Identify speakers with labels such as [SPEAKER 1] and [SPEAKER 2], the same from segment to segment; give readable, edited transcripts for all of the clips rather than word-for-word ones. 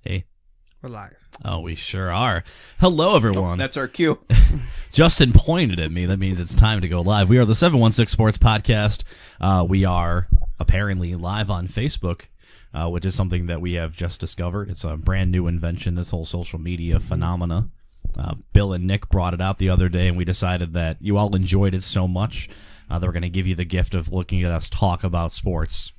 [SPEAKER 1] Hey.
[SPEAKER 2] We're live.
[SPEAKER 1] Oh, we sure are. Hello, everyone.
[SPEAKER 3] Oh, that's our cue.
[SPEAKER 1] Justin pointed at me. That means it's time to go live. We are the 716 Sports Podcast. We are apparently live on Facebook, which is something that we have just discovered. It's a brand new invention, this whole social media phenomena. Bill and Nick brought it out the other day, and we decided that you all enjoyed it so much that we're going to give you the gift of looking at us talk about sports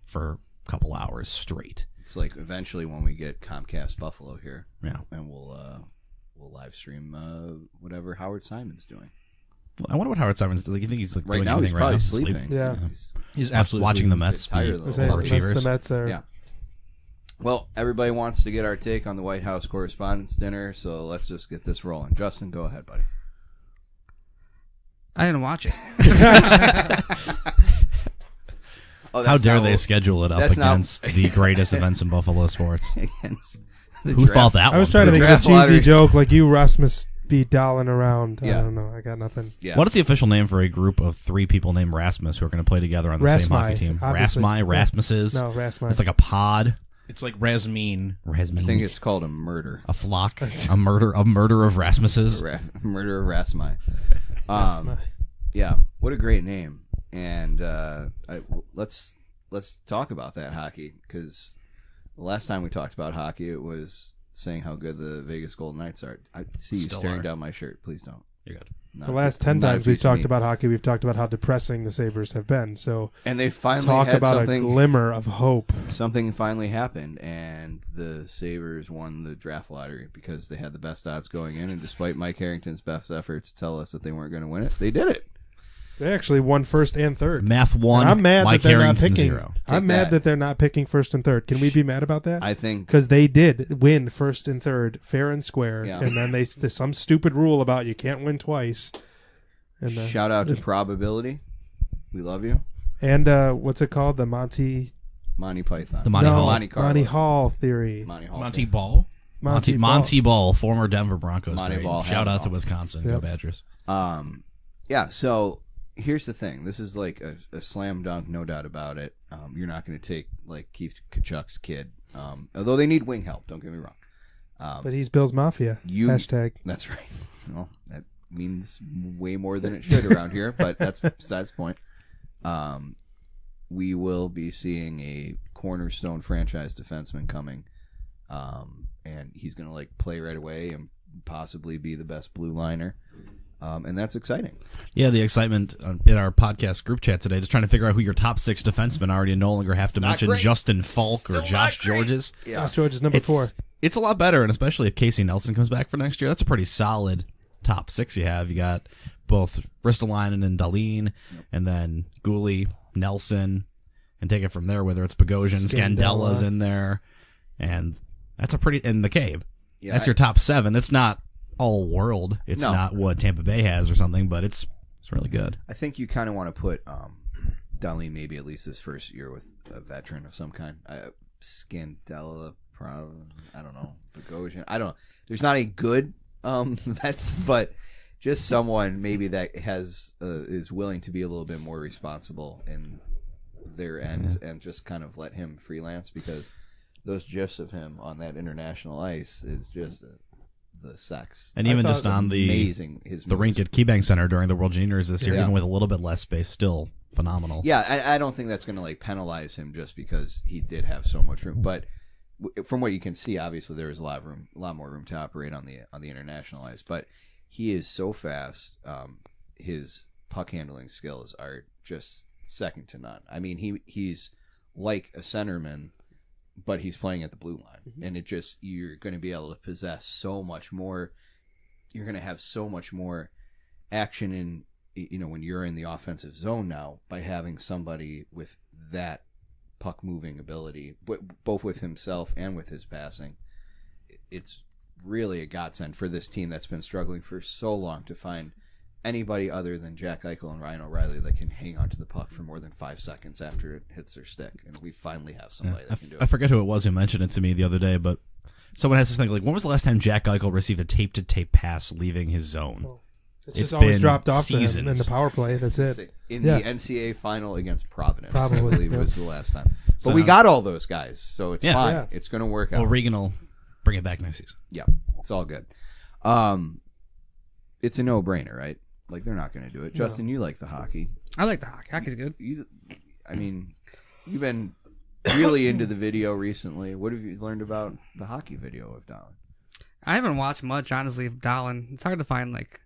[SPEAKER 1] for a couple hours straight.
[SPEAKER 3] It's like eventually when we get Comcast Buffalo here, and we'll live stream whatever Howard Simon's doing.
[SPEAKER 1] I wonder what Howard Simon's doing. You think he's like
[SPEAKER 3] right
[SPEAKER 1] doing
[SPEAKER 3] now? He's
[SPEAKER 1] anything
[SPEAKER 3] probably
[SPEAKER 1] right
[SPEAKER 3] sleeping.
[SPEAKER 4] Yeah.
[SPEAKER 1] He's absolutely watching the Mets.
[SPEAKER 4] The Mets are.
[SPEAKER 3] Yeah. Well, everybody wants to get our take on the White House Correspondents' Dinner, so let's just get this rolling. Justin, go ahead, buddy.
[SPEAKER 2] I didn't watch it.
[SPEAKER 1] How dare they schedule it up against the greatest events in Buffalo sports? Who thought that one?
[SPEAKER 4] I was trying to think of a cheesy
[SPEAKER 3] lottery
[SPEAKER 4] joke like you, Rasmus, be dolling around.
[SPEAKER 3] Yeah.
[SPEAKER 4] I don't know. I got nothing.
[SPEAKER 3] Yeah.
[SPEAKER 1] What is the official name for a group of three people named Rasmus who are going to play together on the same hockey team?
[SPEAKER 4] Obviously.
[SPEAKER 1] Rasmuses?
[SPEAKER 4] No, Rasmi.
[SPEAKER 1] It's like a pod.
[SPEAKER 5] It's like Rasmine.
[SPEAKER 3] I think it's called a murder.
[SPEAKER 1] A flock. a murder of Rasmuses.
[SPEAKER 3] Murder of Rasmi. Yeah, what a great name. And let's talk about that hockey, because the last time we talked about hockey, it was saying how good the Vegas Golden Knights are. I see you staring down my shirt. Please don't.
[SPEAKER 1] You're good.
[SPEAKER 4] The last 10 times we've talked about hockey, we've talked about how depressing the Sabres have been. So,
[SPEAKER 3] and they finally
[SPEAKER 4] talk
[SPEAKER 3] had
[SPEAKER 4] about
[SPEAKER 3] something,
[SPEAKER 4] a glimmer of hope.
[SPEAKER 3] Something finally happened, and the Sabres won the draft lottery because they had the best odds going in. And despite Mike Harrington's best efforts to tell us that they weren't going to win it, they did it.
[SPEAKER 4] They actually won first and third.
[SPEAKER 1] Math 1.
[SPEAKER 4] And I'm mad
[SPEAKER 1] Mike
[SPEAKER 4] that they're not
[SPEAKER 1] Harrington
[SPEAKER 4] picking.
[SPEAKER 1] 0.
[SPEAKER 4] I'm mad that they're not picking first and third. Can we be mad about that?
[SPEAKER 3] I think
[SPEAKER 4] because they did win first and third, fair and square,
[SPEAKER 3] Yeah.
[SPEAKER 4] and then there's some stupid rule about you can't win twice. And
[SPEAKER 3] shout out to probability. We love you.
[SPEAKER 4] And what's it called? The Monty
[SPEAKER 3] Python.
[SPEAKER 1] The Monty Hall.
[SPEAKER 4] Monty Hall theory.
[SPEAKER 5] Monty Ball.
[SPEAKER 1] Monty Ball, former Denver Broncos.
[SPEAKER 3] Monty Ball.
[SPEAKER 1] Shout out to Wisconsin. Yep. Go Badgers.
[SPEAKER 3] Yeah, so here's the thing. This is like a slam dunk, no doubt about it. You're not going to take like Keith Kachuk's kid, although they need wing help. Don't get me wrong.
[SPEAKER 4] But he's Bill's Mafia. Hashtag.
[SPEAKER 3] That's right. Well, that means way more than it should around here, but that's besides the point. We will be seeing a cornerstone franchise defenseman coming, and he's going to like play right away and possibly be the best blue liner. And that's exciting.
[SPEAKER 1] Yeah, the excitement in our podcast group chat today, just trying to figure out who your top 6 defensemen are. You no longer have to mention Justin Falk or Josh Georges.
[SPEAKER 3] Yeah.
[SPEAKER 4] Josh George is number 4.
[SPEAKER 1] It's a lot better, and especially if Casey Nelson comes back for next year, that's a pretty solid top 6 you have. You got both Ristolainen and Dahlin, and then Gooley, Nelson, and take it from there, whether it's Bogosian, Scandella's in there, and that's a pretty... in the cave. Yeah, that's your top 7. That's not all world. It's not what Tampa Bay has or something, but it's really good.
[SPEAKER 3] I think you kind of want to put Dahlin maybe at least his first year with a veteran of some kind. Scandella, I don't know. Bogosian, I don't know. There's not a good vets, but just someone maybe that has is willing to be a little bit more responsible in their end and just kind of let him freelance, because those gifs of him on that international ice is just the sex.
[SPEAKER 1] And even just on the rink at KeyBank Center during the World Juniors this year, even with a little bit less space, still phenomenal.
[SPEAKER 3] Yeah, I don't think that's going to like penalize him just because he did have so much room. But from what you can see, obviously there is a lot more room to operate on the international ice. But he is so fast. His puck handling skills are just second to none. I mean, he's like a centerman, but he's playing at the blue line, and you're going to be able to possess so much more. You're going to have so much more action in, when you're in the offensive zone now, by having somebody with that puck moving ability, both with himself and with his passing. It's really a godsend for this team that's been struggling for so long to find anybody other than Jack Eichel and Ryan O'Reilly that can hang on to the puck for more than 5 seconds after it hits their stick. And we finally have somebody that can do it.
[SPEAKER 1] I forget who it was who mentioned it to me the other day, but someone has to think, like, when was the last time Jack Eichel received a tape-to-tape pass leaving his zone?
[SPEAKER 4] It's just always dropped off to him
[SPEAKER 1] seasons
[SPEAKER 4] in the power play. That's it.
[SPEAKER 3] In the NCAA final against Providence,
[SPEAKER 4] Probably,
[SPEAKER 3] I believe was the last time. But
[SPEAKER 1] So-
[SPEAKER 3] we got all those guys, so it's fine.
[SPEAKER 4] Yeah.
[SPEAKER 3] It's going to work out.
[SPEAKER 1] Well, Regan will bring it back next season.
[SPEAKER 3] Yeah, it's all good. It's a no-brainer, right? Like, they're not going to do it. Justin, you like the hockey.
[SPEAKER 2] I like the hockey. Hockey's good.
[SPEAKER 3] I mean, you've been really into the video recently. What have you learned about the hockey video of Dahlin?
[SPEAKER 2] I haven't watched much, honestly, of Dahlin. It's hard to find, like,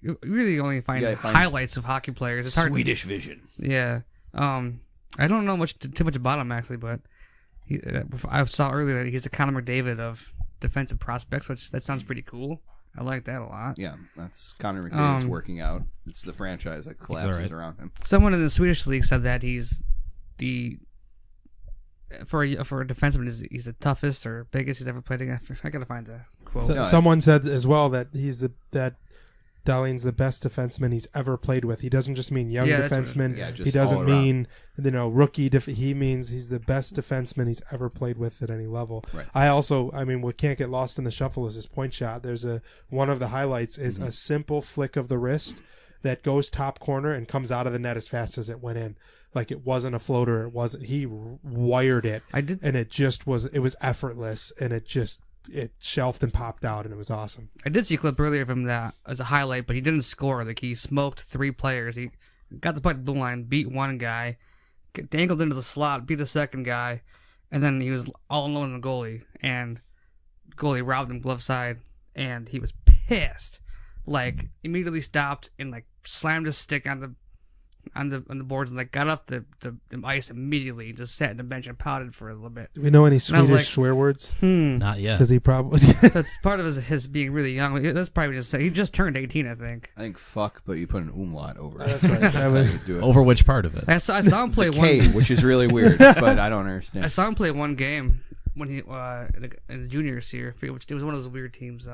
[SPEAKER 2] you really only find
[SPEAKER 3] Yeah,
[SPEAKER 2] highlights of hockey players. It's hard.
[SPEAKER 3] Swedish Vision.
[SPEAKER 2] Yeah. I don't know too much about him, actually, but I saw earlier that he's the Connor McDavid of defensive prospects, which that sounds pretty cool. I like that a lot.
[SPEAKER 3] Yeah, that's Connor McDavid's working out. It's the franchise that collapses around him.
[SPEAKER 2] Someone in the Swedish league said that he's for a defenseman, he's the toughest or biggest he's ever played against. I gotta find the quote.
[SPEAKER 4] Someone said as well that that Dahlin's the best defenseman he's ever played with. He doesn't just mean young defenseman. He doesn't mean rookie. He means he's the best defenseman he's ever played with at any level.
[SPEAKER 3] Right.
[SPEAKER 4] What can't get lost in the shuffle is his point shot. There's one of the highlights is a simple flick of the wrist that goes top corner and comes out of the net as fast as it went in. Like, it wasn't a floater. He wired it. And it was effortless, and it shelved and popped out, and it was awesome.
[SPEAKER 2] I did see a clip earlier of him that as a highlight, but he didn't score. Like, he smoked 3 players. He got the puck at the blue line, beat one guy, dangled into the slot, beat a second guy, and then he was all alone in the goalie, and the goalie robbed him glove side, and he was pissed. Like, immediately stopped and like slammed his stick on the boards and like got up the ice immediately, just sat on the bench and pouted for a little bit.
[SPEAKER 4] Do we know any Swedish swear words?
[SPEAKER 1] Not yet.
[SPEAKER 4] Because he probably
[SPEAKER 2] that's part of his being really young. That's probably just he just turned 18, I think.
[SPEAKER 3] I think fuck, but you put an umlaut over it.
[SPEAKER 4] That's right.
[SPEAKER 3] That's how you do it.
[SPEAKER 1] Over which part of it?
[SPEAKER 2] I saw him play
[SPEAKER 3] the
[SPEAKER 2] one.
[SPEAKER 3] K, which is really weird, but I don't understand.
[SPEAKER 2] I saw him play one game when he in the juniors here, which it was one of those weird teams.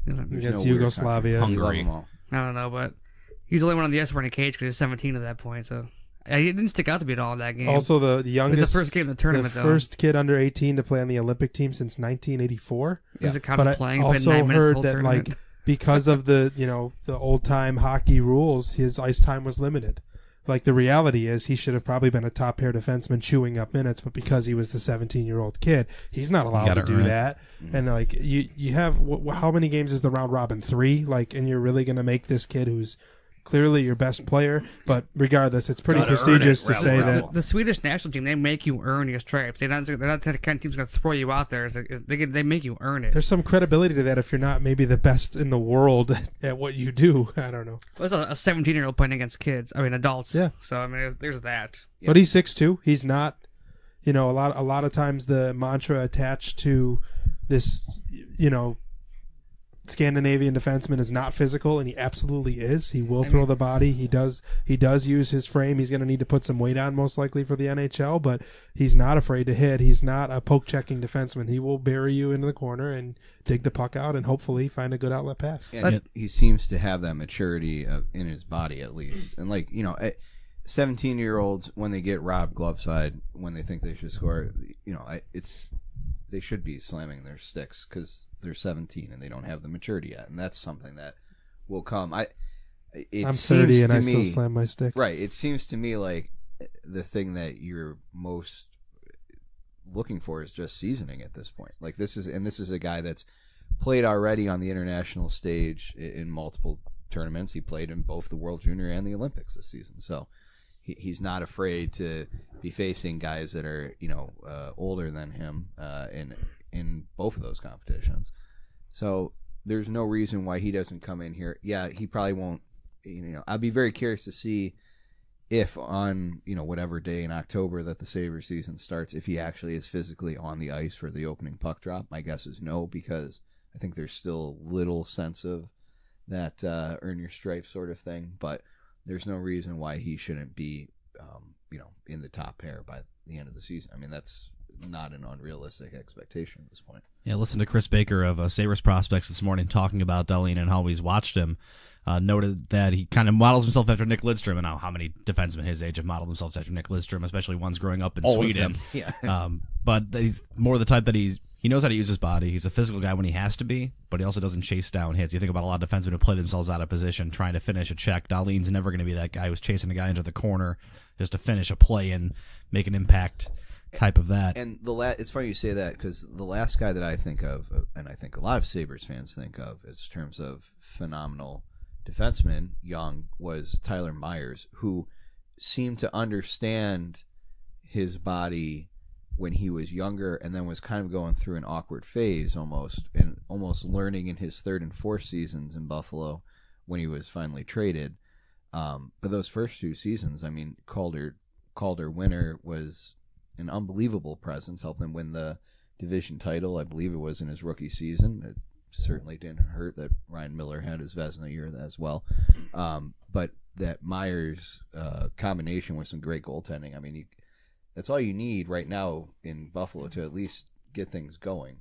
[SPEAKER 4] Against Yugoslavia.
[SPEAKER 1] Hungary.
[SPEAKER 2] I don't know, but he was the only one on the ice wearing a cage because he was 17 at that point. So he didn't stick out to be at all that game.
[SPEAKER 4] Also, the youngest,
[SPEAKER 2] it was the first game of the tournament.
[SPEAKER 4] The first kid under 18 to play on the Olympic team since 1984.
[SPEAKER 2] Does it count
[SPEAKER 4] But
[SPEAKER 2] as playing?
[SPEAKER 4] I also
[SPEAKER 2] 9 minutes
[SPEAKER 4] heard
[SPEAKER 2] the whole
[SPEAKER 4] that
[SPEAKER 2] tournament?
[SPEAKER 4] like because of the the old time hockey rules, his ice time was limited. Like, the reality is he should have probably been a top pair defenseman chewing up minutes, but because he was the 17-year-old kid, he's not allowed to do that. And like you have how many games is the round robin? 3? Like, and you're really going to make this kid who's clearly your best player, but regardless, it's pretty prestigious to say that
[SPEAKER 2] the Swedish national team, they make you earn your stripes. They're not the kind of team's going to throw you out there. They make you earn it.
[SPEAKER 4] There's some credibility to that if you're not maybe the best in the world at what you do. I don't know.
[SPEAKER 2] Well, it's a 17-year-old playing against kids. I mean, adults.
[SPEAKER 4] Yeah.
[SPEAKER 2] So I mean, there's that.
[SPEAKER 4] Yeah. But he's 6'2". He's not. A lot of times the mantra attached to this, Scandinavian defenseman is not physical, and he absolutely is. He will throw the body. He does use his frame. He's going to need to put some weight on most likely for the NHL, but he's not afraid to hit. He's not a poke-checking defenseman. He will bury you into the corner and dig the puck out and hopefully find a good outlet pass.
[SPEAKER 3] And he seems to have that maturity in his body at least. And 17-year-olds, when they get robbed glove side, when they think they should score, they should be slamming their sticks because they're 17 and they don't have the maturity yet, and that's something that will come. I'm
[SPEAKER 4] 30 and I still slam my stick.
[SPEAKER 3] Right. It seems to me like the thing that you're most looking for is just seasoning at this point. Like, this is a guy that's played already on the international stage in multiple tournaments. He played in both the World Junior and the Olympics this season, so he's not afraid to be facing guys that are older than him in both of those competitions. So there's no reason why he doesn't come in here. Yeah, he probably won't. I'd be very curious to see if on whatever day in October that the Sabres season starts, if he actually is physically on the ice for the opening puck drop. My guess is no, because I think there's still little sense of that earn your stripes sort of thing. But there's no reason why he shouldn't be in the top pair by the end of the season. I mean, that's not an unrealistic expectation at this point.
[SPEAKER 1] Yeah, listen to Chris Baker of Sabres Prospects this morning talking about Dahlin and how he's watched him. Noted that he kind of models himself after Nick Lidstrom, and how many defensemen his age have modeled themselves after Nick Lidstrom, especially ones growing up in Sweden.
[SPEAKER 3] Yeah.
[SPEAKER 1] But he's more the type that he he knows how to use his body. He's a physical guy when he has to be, but he also doesn't chase down hits. You think about a lot of defensemen who play themselves out of position trying to finish a check. Dahlin's never going to be that guy who's chasing a guy into the corner just to finish a play and make an impact type of that.
[SPEAKER 3] And it's funny you say that, because the last guy that I think of, and I think a lot of Sabres fans think of in terms of phenomenal defenseman, young, was Tyler Myers, who seemed to understand his body when he was younger, and then was kind of going through an awkward phase almost learning in his third and fourth seasons in Buffalo when he was finally traded. But those first 2 seasons, I mean, Calder winner was an unbelievable presence, helped him win the division title. I believe it was in his rookie season. It certainly didn't hurt that Ryan Miller had his Vezina year as well. But that Myers combination with some great goaltending, I mean, that's all you need right now in Buffalo to at least get things going.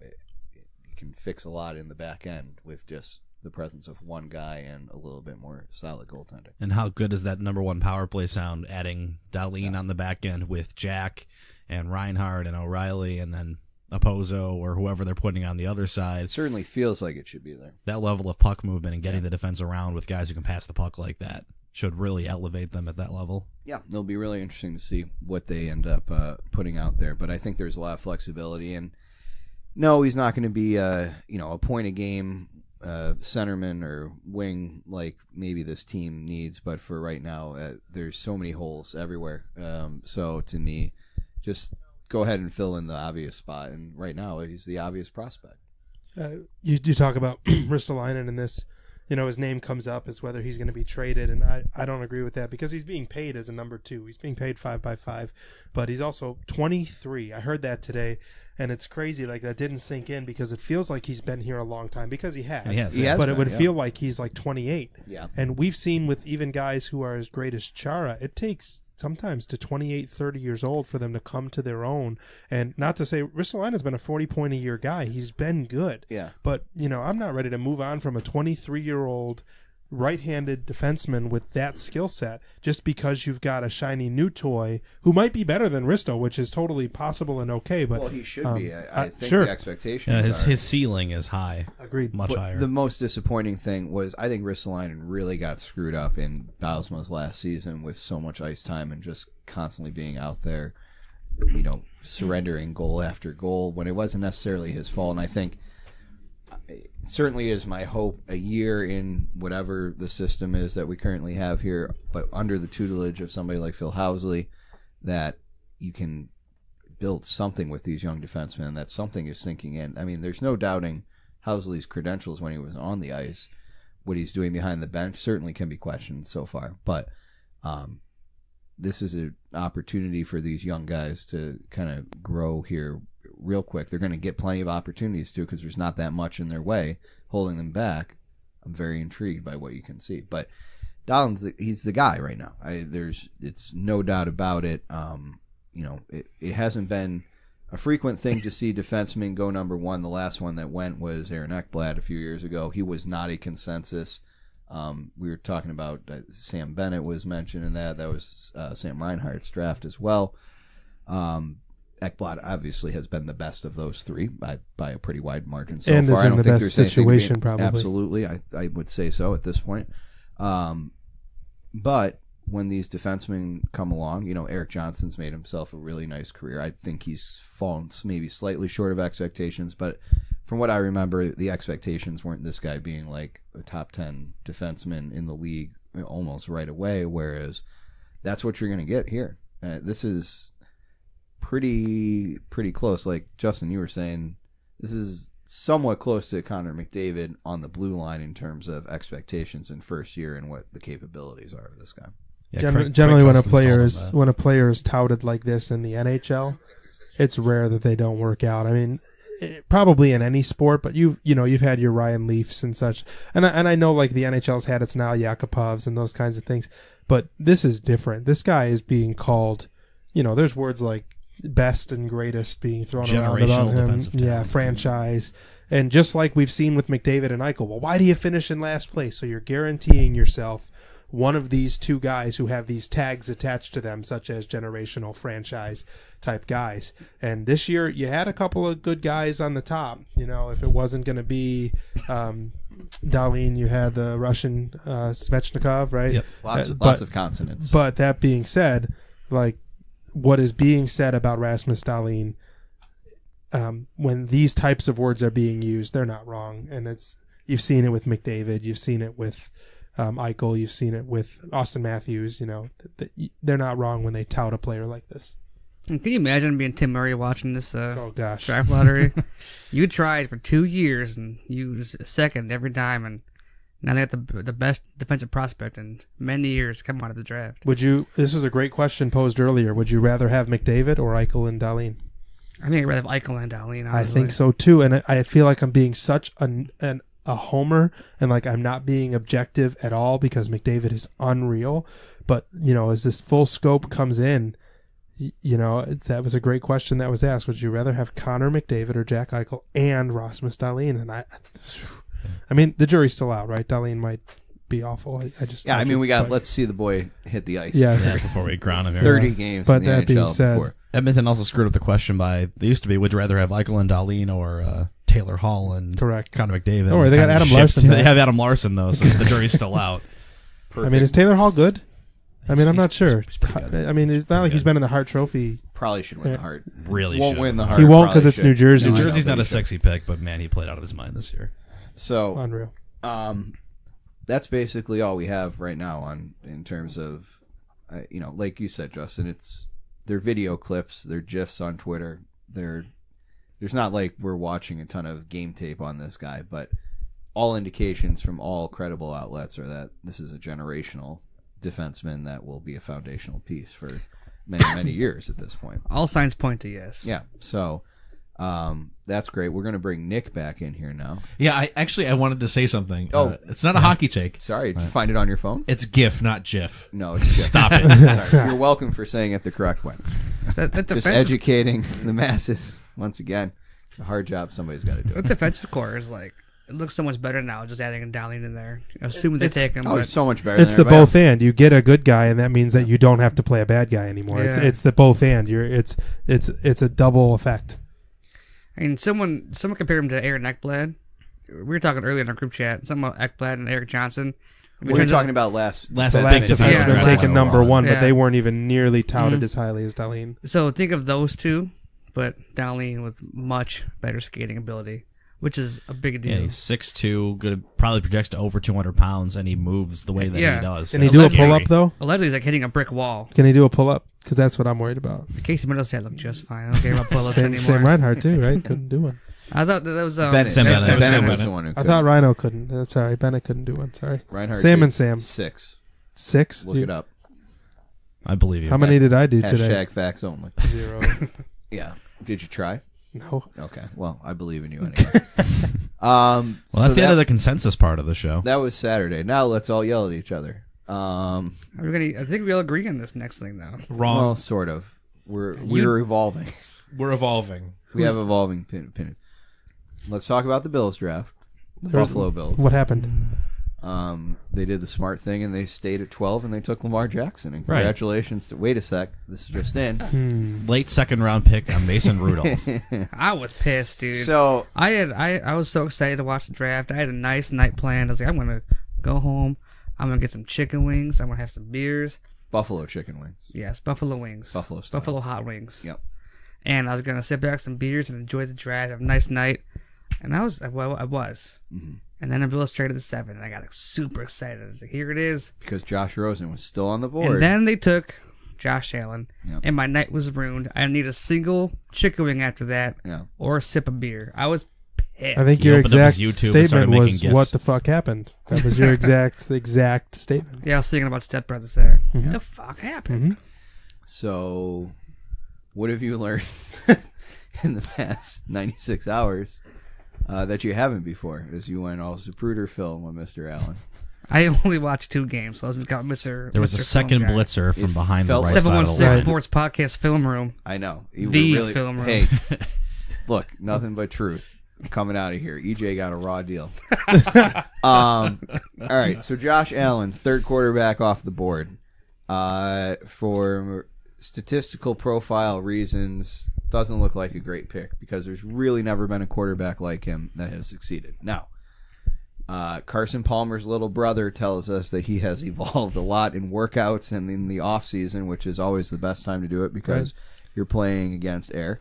[SPEAKER 3] You can fix a lot in the back end with just the presence of one guy and a little bit more solid goaltending.
[SPEAKER 1] And how good does that number 1 power play sound, adding Dahlin on the back end with Jack and Reinhardt and O'Reilly and then Opposo or whoever they're putting on the other side.
[SPEAKER 3] It certainly feels like it should be there.
[SPEAKER 1] That level of puck movement and getting the defense around with guys who can pass the puck like that should really elevate them at that level.
[SPEAKER 3] Yeah, it'll be really interesting to see what they end up putting out there. But I think there's a lot of flexibility. And no, he's not going to be a point a game centerman or wing like maybe this team needs. But for right now, there's so many holes everywhere. So to me, just go ahead and fill in the obvious spot. And right now, he's the obvious prospect.
[SPEAKER 4] You talk about Ristolainen in this. His name comes up as whether he's going to be traded, and I don't agree with that because he's being paid as a number 2. He's being paid 5x5, but he's also 23. I heard that today, and it's crazy. Like, that didn't sink in because it feels like he's been here a long time because he has.
[SPEAKER 3] He has
[SPEAKER 4] but
[SPEAKER 3] been,
[SPEAKER 4] it would feel like he's like 28.
[SPEAKER 3] Yeah.
[SPEAKER 4] And we've seen with even guys who are as great as Chara, it takes sometimes to 28, 30 years old for them to come to their own. And not to say Ristolainen's been a 40-point-a-year guy. He's been good.
[SPEAKER 3] Yeah.
[SPEAKER 4] But, I'm not ready to move on from a 23-year-old right-handed defenseman with that skill set just because you've got a shiny new toy who might be better than Risto, which is totally possible and okay. But
[SPEAKER 3] well, he should be. I think
[SPEAKER 4] sure.
[SPEAKER 3] the expectations
[SPEAKER 1] his ceiling is high.
[SPEAKER 4] Agreed.
[SPEAKER 1] Much higher.
[SPEAKER 3] The most disappointing thing was I think Ristolainen really got screwed up in Bausma's last season with so much ice time and just constantly being out there, surrendering goal after goal when it wasn't necessarily his fault. And I think it certainly is my hope a year in whatever the system is that we currently have here, but under the tutelage of somebody like Phil Housley, that you can build something with these young defensemen, and that something is sinking in. I mean, there's no doubting Housley's credentials when he was on the ice. What he's doing behind the bench certainly can be questioned so far, but this is an opportunity for these young guys to kind of grow here real quick. They're going to get plenty of opportunities too because there's not that much in their way holding them back. I'm very intrigued by what you can see, but Dahlin's he's the guy right now. It's no doubt about it. It hasn't been a frequent thing to see defensemen go number 1. The last one that went was Aaron Ekblad a few years ago. He was not a consensus. We were talking about Sam Bennett was mentioned in that. That was Sam Reinhardt's draft as well. Ekblad obviously has been the best of those 3 by a pretty wide margin so
[SPEAKER 4] and
[SPEAKER 3] far.
[SPEAKER 4] is in the best situation, probably.
[SPEAKER 3] Absolutely, I would say so at this point. But when these defensemen come along, Eric Johnson's made himself a really nice career. I think he's fallen maybe slightly short of expectations, but from what I remember, the expectations weren't this guy being like a top 10 defenseman in the league almost right away, whereas that's what you're going to get here. This is pretty close. Like Justin, you were saying, this is somewhat close to Connor McDavid on the blue line in terms of expectations in first year and what the capabilities are of this guy.
[SPEAKER 1] Yeah,
[SPEAKER 4] Generally, when a
[SPEAKER 1] Craig
[SPEAKER 4] player is touted like this in the NHL, it's rare that they don't work out. I mean, probably in any sport, but you've had your Ryan Leafs and such, and I know like the NHL's had its now Yakupovs and those kinds of things, but this is different. This guy is being called, there's words like best and greatest being thrown around about him. Yeah, franchise. And just like we've seen with McDavid and Eichel, well, why do you finish in last place? So you're guaranteeing yourself one of these two guys who have these tags attached to them, such as generational franchise type guys. And this year you had a couple of good guys on the top. You know, if it wasn't going to be Dahlin, you had the Russian Svechnikov, right?
[SPEAKER 1] Yep.
[SPEAKER 3] Lots of consonants.
[SPEAKER 4] But that being said, like what is being said about Rasmus Dahlin, when these types of words are being used, they're not wrong. And you've seen it with McDavid, you've seen it with Eichel, you've seen it with Austin Matthews. You know, they're not wrong when they tout a player like this.
[SPEAKER 2] And can you imagine being Tim Murray watching this
[SPEAKER 4] Oh gosh,
[SPEAKER 2] draft lottery? You tried for 2 years and you was second every time, and now they got the best defensive prospect in many years come out of the draft.
[SPEAKER 4] This was a great question posed earlier. Would you rather have McDavid or Eichel and Dahlin?
[SPEAKER 2] I think I'd rather have Eichel and Dahlin.
[SPEAKER 4] I think so too, and I feel like I'm being such a homer, and like I'm not being objective at all because McDavid is unreal. But you know, as this full scope comes in, you know, that was a great question that was asked. Would you rather have Connor McDavid or Jack Eichel and Rasmus Dahlin? And I mean, the jury's still out, right? Dahlin might be awful.
[SPEAKER 3] Let's see the boy hit the ice.
[SPEAKER 4] Yes.
[SPEAKER 1] Before we ground him here.
[SPEAKER 3] 30 games.
[SPEAKER 4] But
[SPEAKER 3] in the
[SPEAKER 4] that being
[SPEAKER 3] NHL
[SPEAKER 4] said,
[SPEAKER 3] before.
[SPEAKER 1] Edmonton also screwed up the question by, they used to be, would you rather have Eichel and Dahlin or Taylor Hall and
[SPEAKER 4] correct.
[SPEAKER 1] Connor McDavid?
[SPEAKER 4] Don't worry, they got
[SPEAKER 1] Kinda
[SPEAKER 4] Adam
[SPEAKER 1] shipped-
[SPEAKER 4] Larson.
[SPEAKER 1] They have Adam Larson, though, so the jury's still out.
[SPEAKER 4] I mean, is Taylor Hall good? I mean, I'm not sure.
[SPEAKER 1] he's pretty good.
[SPEAKER 4] I mean, it's not like he's been in the Hart Trophy.
[SPEAKER 3] Probably should win the Hart.
[SPEAKER 1] Really
[SPEAKER 3] Won't
[SPEAKER 1] should.
[SPEAKER 3] win the Hart.
[SPEAKER 4] He won't
[SPEAKER 3] probably
[SPEAKER 4] because it's
[SPEAKER 3] should.
[SPEAKER 4] New Jersey.
[SPEAKER 1] New
[SPEAKER 3] No, I know,
[SPEAKER 1] Jersey's
[SPEAKER 3] but
[SPEAKER 1] not
[SPEAKER 3] he
[SPEAKER 1] a
[SPEAKER 3] should.
[SPEAKER 1] sexy pick, but man, he played out of his mind this year.
[SPEAKER 3] So,
[SPEAKER 4] Unreal.
[SPEAKER 3] that's basically all we have right now in terms of, like you said, Justin. They're video clips, they're GIFs on Twitter. There's not like we're watching a ton of game tape on this guy, but all indications from all credible outlets are that this is a generational defenseman that will be a foundational piece for many, many years at this point.
[SPEAKER 2] All signs point to yes.
[SPEAKER 3] Yeah, so that's great. We're going to bring Nick back in here now.
[SPEAKER 5] Yeah, I wanted to say something.
[SPEAKER 3] Oh.
[SPEAKER 5] It's not a hockey take.
[SPEAKER 3] Sorry, did you find it on your phone?
[SPEAKER 5] It's GIF, not GIF.
[SPEAKER 3] No, it's just
[SPEAKER 5] Stop it.
[SPEAKER 3] Sorry. You're welcome for saying it the correct way.
[SPEAKER 2] That
[SPEAKER 3] Just
[SPEAKER 2] defensive,
[SPEAKER 3] educating the masses. Once again, it's a hard job. Somebody's got to do
[SPEAKER 2] that
[SPEAKER 3] it.
[SPEAKER 2] defensive core is like, it looks so much better now just adding a Dahlin in there. Assuming they take him.
[SPEAKER 3] Oh,
[SPEAKER 2] but
[SPEAKER 3] he's so much better
[SPEAKER 4] It's
[SPEAKER 3] than
[SPEAKER 4] the
[SPEAKER 3] everybody
[SPEAKER 4] both and. You get a good guy, and that means that you don't have to play a bad guy anymore.
[SPEAKER 2] Yeah.
[SPEAKER 4] It's the both and. It's a double effect.
[SPEAKER 2] I mean, someone compared him to Aaron Ekblad. We were talking earlier in our group chat, something about Ekblad and Eric Johnson.
[SPEAKER 3] We were talking about last
[SPEAKER 1] Last
[SPEAKER 4] The
[SPEAKER 1] big
[SPEAKER 4] last
[SPEAKER 1] defenseman
[SPEAKER 4] defenseman
[SPEAKER 2] draft
[SPEAKER 4] taken
[SPEAKER 1] overall.
[SPEAKER 4] number one, but
[SPEAKER 2] Yeah.
[SPEAKER 4] they weren't even nearly touted as highly as Dahlin.
[SPEAKER 2] So think of those two, but Dahlin with much better skating ability, which is a big
[SPEAKER 1] Yeah,
[SPEAKER 2] deal.
[SPEAKER 1] he's 6'2", good, probably projects to over 200 pounds, and he moves the way that
[SPEAKER 2] Yeah.
[SPEAKER 1] he does.
[SPEAKER 4] Can he
[SPEAKER 1] That's
[SPEAKER 4] do a
[SPEAKER 1] scary.
[SPEAKER 4] pull up though?
[SPEAKER 2] Allegedly, he's like hitting a brick wall.
[SPEAKER 4] Can he do a pull up? Because that's what I'm worried about.
[SPEAKER 2] Casey Middleton looked just fine. I don't care about pull-ups
[SPEAKER 4] Same
[SPEAKER 2] anymore.
[SPEAKER 4] Reinhardt too, right? Couldn't do one.
[SPEAKER 2] I thought that was
[SPEAKER 3] Bennett.
[SPEAKER 1] Sam
[SPEAKER 2] Sam
[SPEAKER 1] Bennett.
[SPEAKER 3] Bennett was
[SPEAKER 5] Bennett.
[SPEAKER 3] the one who
[SPEAKER 4] I
[SPEAKER 3] could.
[SPEAKER 4] thought Rhino couldn't. I'm sorry, Bennett couldn't do one. Sorry.
[SPEAKER 3] Reinhardt
[SPEAKER 4] Sam
[SPEAKER 3] did
[SPEAKER 4] and Sam.
[SPEAKER 3] 6.
[SPEAKER 4] 6.
[SPEAKER 3] Look it up.
[SPEAKER 1] I believe you.
[SPEAKER 4] How many did I do today?
[SPEAKER 3] Hashtag facts only.
[SPEAKER 4] 0.
[SPEAKER 3] Yeah. Did you try?
[SPEAKER 4] No.
[SPEAKER 3] Okay. Well, I believe in you anyway.
[SPEAKER 1] Well, that's the end of the consensus part of the show.
[SPEAKER 3] That was Saturday. Now let's all yell at each other.
[SPEAKER 2] I think we all agree on this next thing, though.
[SPEAKER 5] Wrong.
[SPEAKER 3] Well, sort of. We're evolving.
[SPEAKER 5] We're evolving.
[SPEAKER 3] We have evolving opinions. Let's talk about the Bills draft. Buffalo Bills.
[SPEAKER 4] What happened?
[SPEAKER 3] They did the smart thing and they stayed at 12 and they took Lamar Jackson. And
[SPEAKER 1] Right.
[SPEAKER 3] congratulations to. Wait a sec. This is just in.
[SPEAKER 1] Late second round pick on Mason Rudolph.
[SPEAKER 2] I was pissed, dude.
[SPEAKER 3] So
[SPEAKER 2] I was so excited to watch the draft. I had a nice night planned. I was like, I'm gonna go home. I'm gonna get some chicken wings. I'm gonna have some beers.
[SPEAKER 3] Buffalo chicken wings.
[SPEAKER 2] Yes, buffalo wings.
[SPEAKER 3] Buffalo style.
[SPEAKER 2] Buffalo hot wings.
[SPEAKER 3] Yep.
[SPEAKER 2] And I was gonna sit back some beers and enjoy the draft. Have a nice night. And I was.
[SPEAKER 3] Mm-hmm.
[SPEAKER 2] And then the Bills traded to 7, and I got super excited. I was like, here it is.
[SPEAKER 3] Because Josh Rosen was still on the board.
[SPEAKER 2] And then they took Josh Allen,
[SPEAKER 3] Yep.
[SPEAKER 2] and my night was ruined. I didn't need a single chicken wing after that,
[SPEAKER 3] Yeah.
[SPEAKER 2] or a sip of beer. I was pissed.
[SPEAKER 4] I think
[SPEAKER 1] He
[SPEAKER 4] your
[SPEAKER 1] opened up his
[SPEAKER 4] exact
[SPEAKER 1] YouTube and started
[SPEAKER 4] statement
[SPEAKER 1] making
[SPEAKER 4] was,
[SPEAKER 1] gifs.
[SPEAKER 4] "What the fuck happened?" That was your exact statement.
[SPEAKER 2] Yeah, I was thinking about Step Brothers there.
[SPEAKER 4] Mm-hmm.
[SPEAKER 2] What the fuck happened?
[SPEAKER 3] So, what have you learned in the past 96 hours that you haven't before? As you went all Zapruder film with Mr. Allen.
[SPEAKER 2] I only watched 2 games, so I was got Mr.
[SPEAKER 1] There was a
[SPEAKER 2] Mr.
[SPEAKER 1] second
[SPEAKER 2] Film Guy.
[SPEAKER 1] blitzer from
[SPEAKER 3] It
[SPEAKER 1] behind the
[SPEAKER 3] felt
[SPEAKER 1] right side of the
[SPEAKER 2] 716
[SPEAKER 1] line.
[SPEAKER 2] Sports Podcast Film Room.
[SPEAKER 3] I know. You
[SPEAKER 2] The
[SPEAKER 3] were really,
[SPEAKER 2] film room.
[SPEAKER 3] Hey, look, nothing but truth. coming out of here. EJ got a raw deal. All right, so Josh Allen, third quarterback off the board. For statistical profile reasons, doesn't look like a great pick because there's really never been a quarterback like him that has succeeded. Now, Carson Palmer's little brother tells us that he has evolved a lot in workouts and in the off season, which is always the best time to do it because you're playing against air,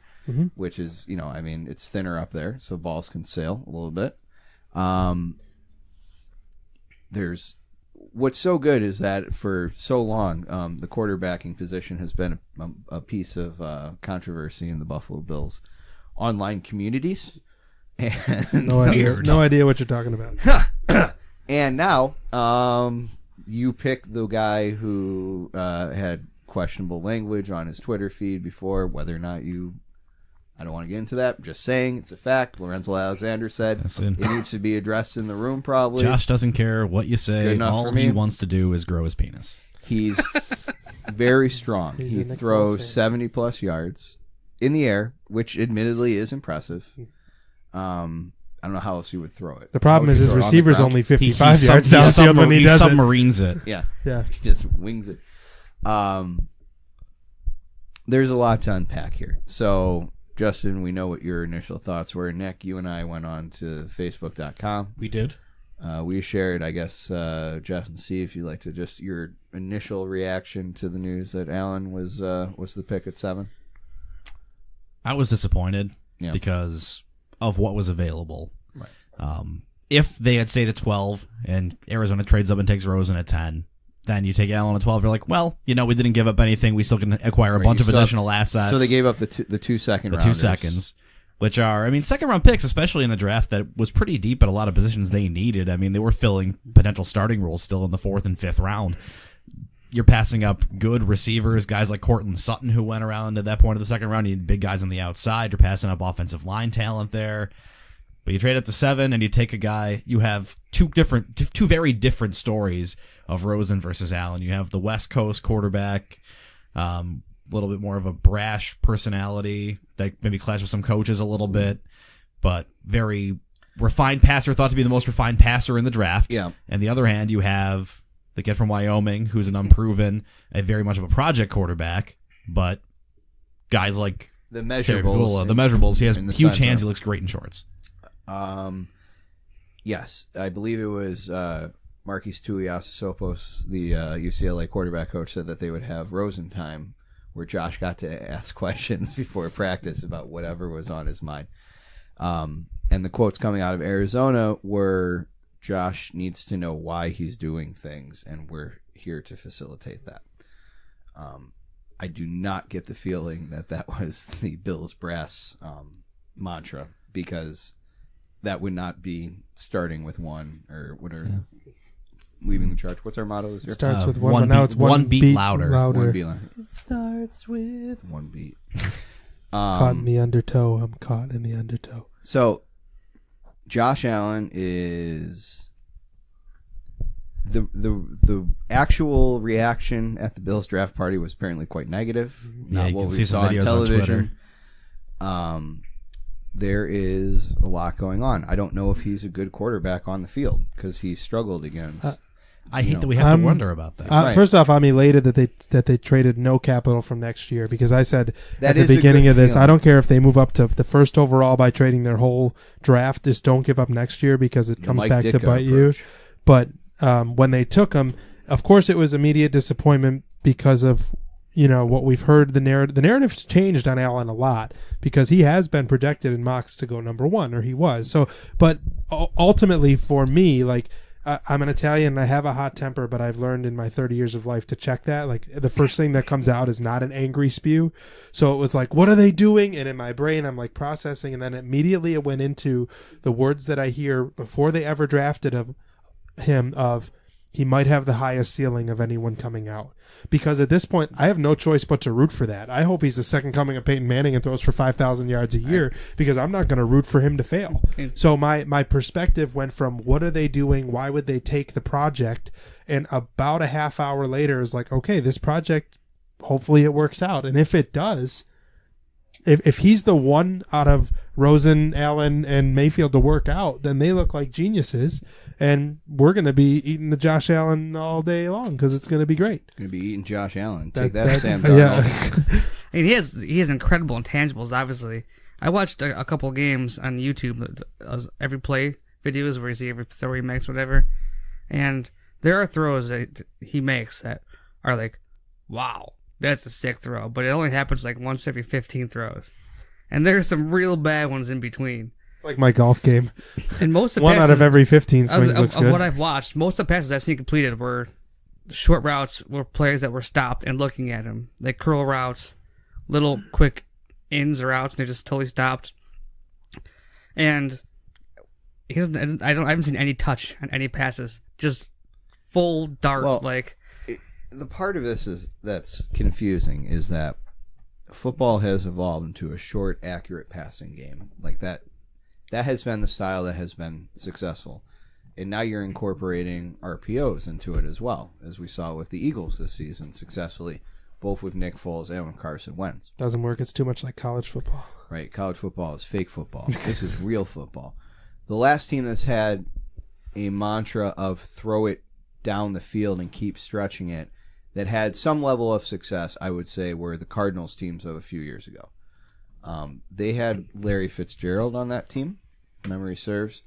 [SPEAKER 3] which is, it's thinner up there, so balls can sail a little bit. What's so good is that for so long, the quarterbacking position has been a piece of controversy in the Buffalo Bills online communities. And
[SPEAKER 4] No idea what you're talking about.
[SPEAKER 3] And now, you pick the guy who had questionable language on his Twitter feed before, whether or not I don't want to get into that. I'm just saying it's a fact. Lorenzo Alexander said it needs to be addressed in the room probably.
[SPEAKER 1] Josh doesn't care what you say. All he wants to do is grow his penis.
[SPEAKER 3] He's very strong. He throws 70-plus yards in the air, which admittedly is impressive. I don't know how else he would throw it.
[SPEAKER 4] The problem is his receiver's only 55 yards downfield when he does
[SPEAKER 1] submarines it.
[SPEAKER 3] Yeah. He just wings it. There's a lot to unpack here. So, Justin, we know what your initial thoughts were. Nick, you and I went on to Facebook.com.
[SPEAKER 5] We did.
[SPEAKER 3] We shared, I guess, Jeff and Steve, if you'd like to just your initial reaction to the news that Allen was the pick at 7.
[SPEAKER 1] I was disappointed because of what was available. Right. If they had stayed at 12 and Arizona trades up and takes Rosen at 10, then you take Allen at 12. You're like, well, we didn't give up anything. We still can acquire a bunch of additional assets.
[SPEAKER 3] So they gave up the 2 second rounders.
[SPEAKER 1] 2 seconds, which are, second round picks, especially in a draft that was pretty deep at a lot of positions they needed. They were filling potential starting roles still in the 4th and 5th round. You're passing up good receivers, guys like Cortland Sutton who went around at that point of the second round. You need big guys on the outside. You're passing up offensive line talent there. But you trade up to 7 and you take a guy. You have two very different stories of Rosen versus Allen. You have the West Coast quarterback, a little bit more of a brash personality that maybe clashes with some coaches a little bit, but very refined passer, thought to be the most refined passer in the draft.
[SPEAKER 3] Yeah.
[SPEAKER 1] And the other hand, you have the kid from Wyoming, who's an unproven, a very much of a project quarterback, but guys like
[SPEAKER 3] the measurables,
[SPEAKER 1] he has huge hands. He looks great in shorts.
[SPEAKER 3] Yes, I believe it was Marquise Tuiasopoulos, the UCLA quarterback coach, said that they would have Rosen time, where Josh got to ask questions before practice about whatever was on his mind. And the quotes coming out of Arizona were, Josh needs to know why he's doing things, and we're here to facilitate that. I do not get the feeling that was the Bills brass mantra, because that would not be starting with one or leaving the charge. What's our motto this year?
[SPEAKER 4] It starts with one, but now it's one beat louder.
[SPEAKER 3] One beat louder. It starts with one beat.
[SPEAKER 4] Caught in the undertow. I'm caught in the undertow.
[SPEAKER 3] So, Josh Allen is the actual reaction at the Bills draft party was apparently quite negative. Not what we saw on television. There is a lot going on. I don't know if he's a good quarterback on the field because he struggled against.
[SPEAKER 1] I hate that we have to wonder about that.
[SPEAKER 3] Right.
[SPEAKER 4] First off, I'm elated that they traded no capital from next year, because I said
[SPEAKER 3] that
[SPEAKER 4] at the beginning of this,
[SPEAKER 3] feeling.
[SPEAKER 4] I don't care if they move up to the first overall by trading their whole draft. Just don't give up next year, because it comes back to bite you. But when they took him, of course, it was immediate disappointment because of what we've heard. The narrative's changed on Allen a lot, because he has been projected in mocks to go number 1, or he was. So, but ultimately for me, like, I'm an Italian and I have a hot temper, but I've learned in my 30 years of life to check that. Like, the first thing that comes out is not an angry spew. So it was like, what are they doing? And in my brain, I'm like processing. And then immediately it went into the words that I hear before they ever drafted him of, he might have the highest ceiling of anyone coming out. Because at this point, I have no choice but to root for that. I hope he's the second coming of Peyton Manning and throws for 5,000 yards a year, because I'm not going to root for him to fail. So my perspective went from, what are they doing? Why would they take the project? And about a half hour later is like, okay, this project, hopefully it works out. And if it does, if he's the one out of Rosen, Allen, and Mayfield to work out, then they look like geniuses, and we're going to be eating the Josh Allen all day long because it's going to be great.
[SPEAKER 3] Going to be eating Josh Allen. Take that Sam
[SPEAKER 4] Yeah.
[SPEAKER 3] Darnold.
[SPEAKER 2] I mean, he has incredible intangibles. Obviously, I watched a couple of games on YouTube, every play videos where you see every throw he makes, whatever, and there are throws that he makes that are like, wow, that's a sick throw, but it only happens like once every 15 throws, and there's some real bad ones in between.
[SPEAKER 4] It's like my golf game.
[SPEAKER 2] And most of the
[SPEAKER 4] One
[SPEAKER 2] passes,
[SPEAKER 4] out of every 15 swings looks
[SPEAKER 2] of
[SPEAKER 4] good.
[SPEAKER 2] what I've watched, most of the passes I've seen completed were short routes, were players that were stopped and looking at him, like curl routes, little quick ins or outs, and they're just totally stopped. And he doesn't. I haven't seen any touch on any passes. Just full dart.
[SPEAKER 3] Well,
[SPEAKER 2] like
[SPEAKER 3] the part of this that's confusing is that football has evolved into a short, accurate passing game. Like that has been the style that has been successful. And now you're incorporating RPOs into it as well, as we saw with the Eagles this season successfully, both with Nick Foles and with Carson Wentz.
[SPEAKER 4] Doesn't work. It's too much like college football.
[SPEAKER 3] Right? College football is fake football. This is real football. The last team that's had a mantra of throw it down the field and keep stretching it that had some level of success, I would say, were the Cardinals teams of a few years ago. They had Larry Fitzgerald on that team, memory serves.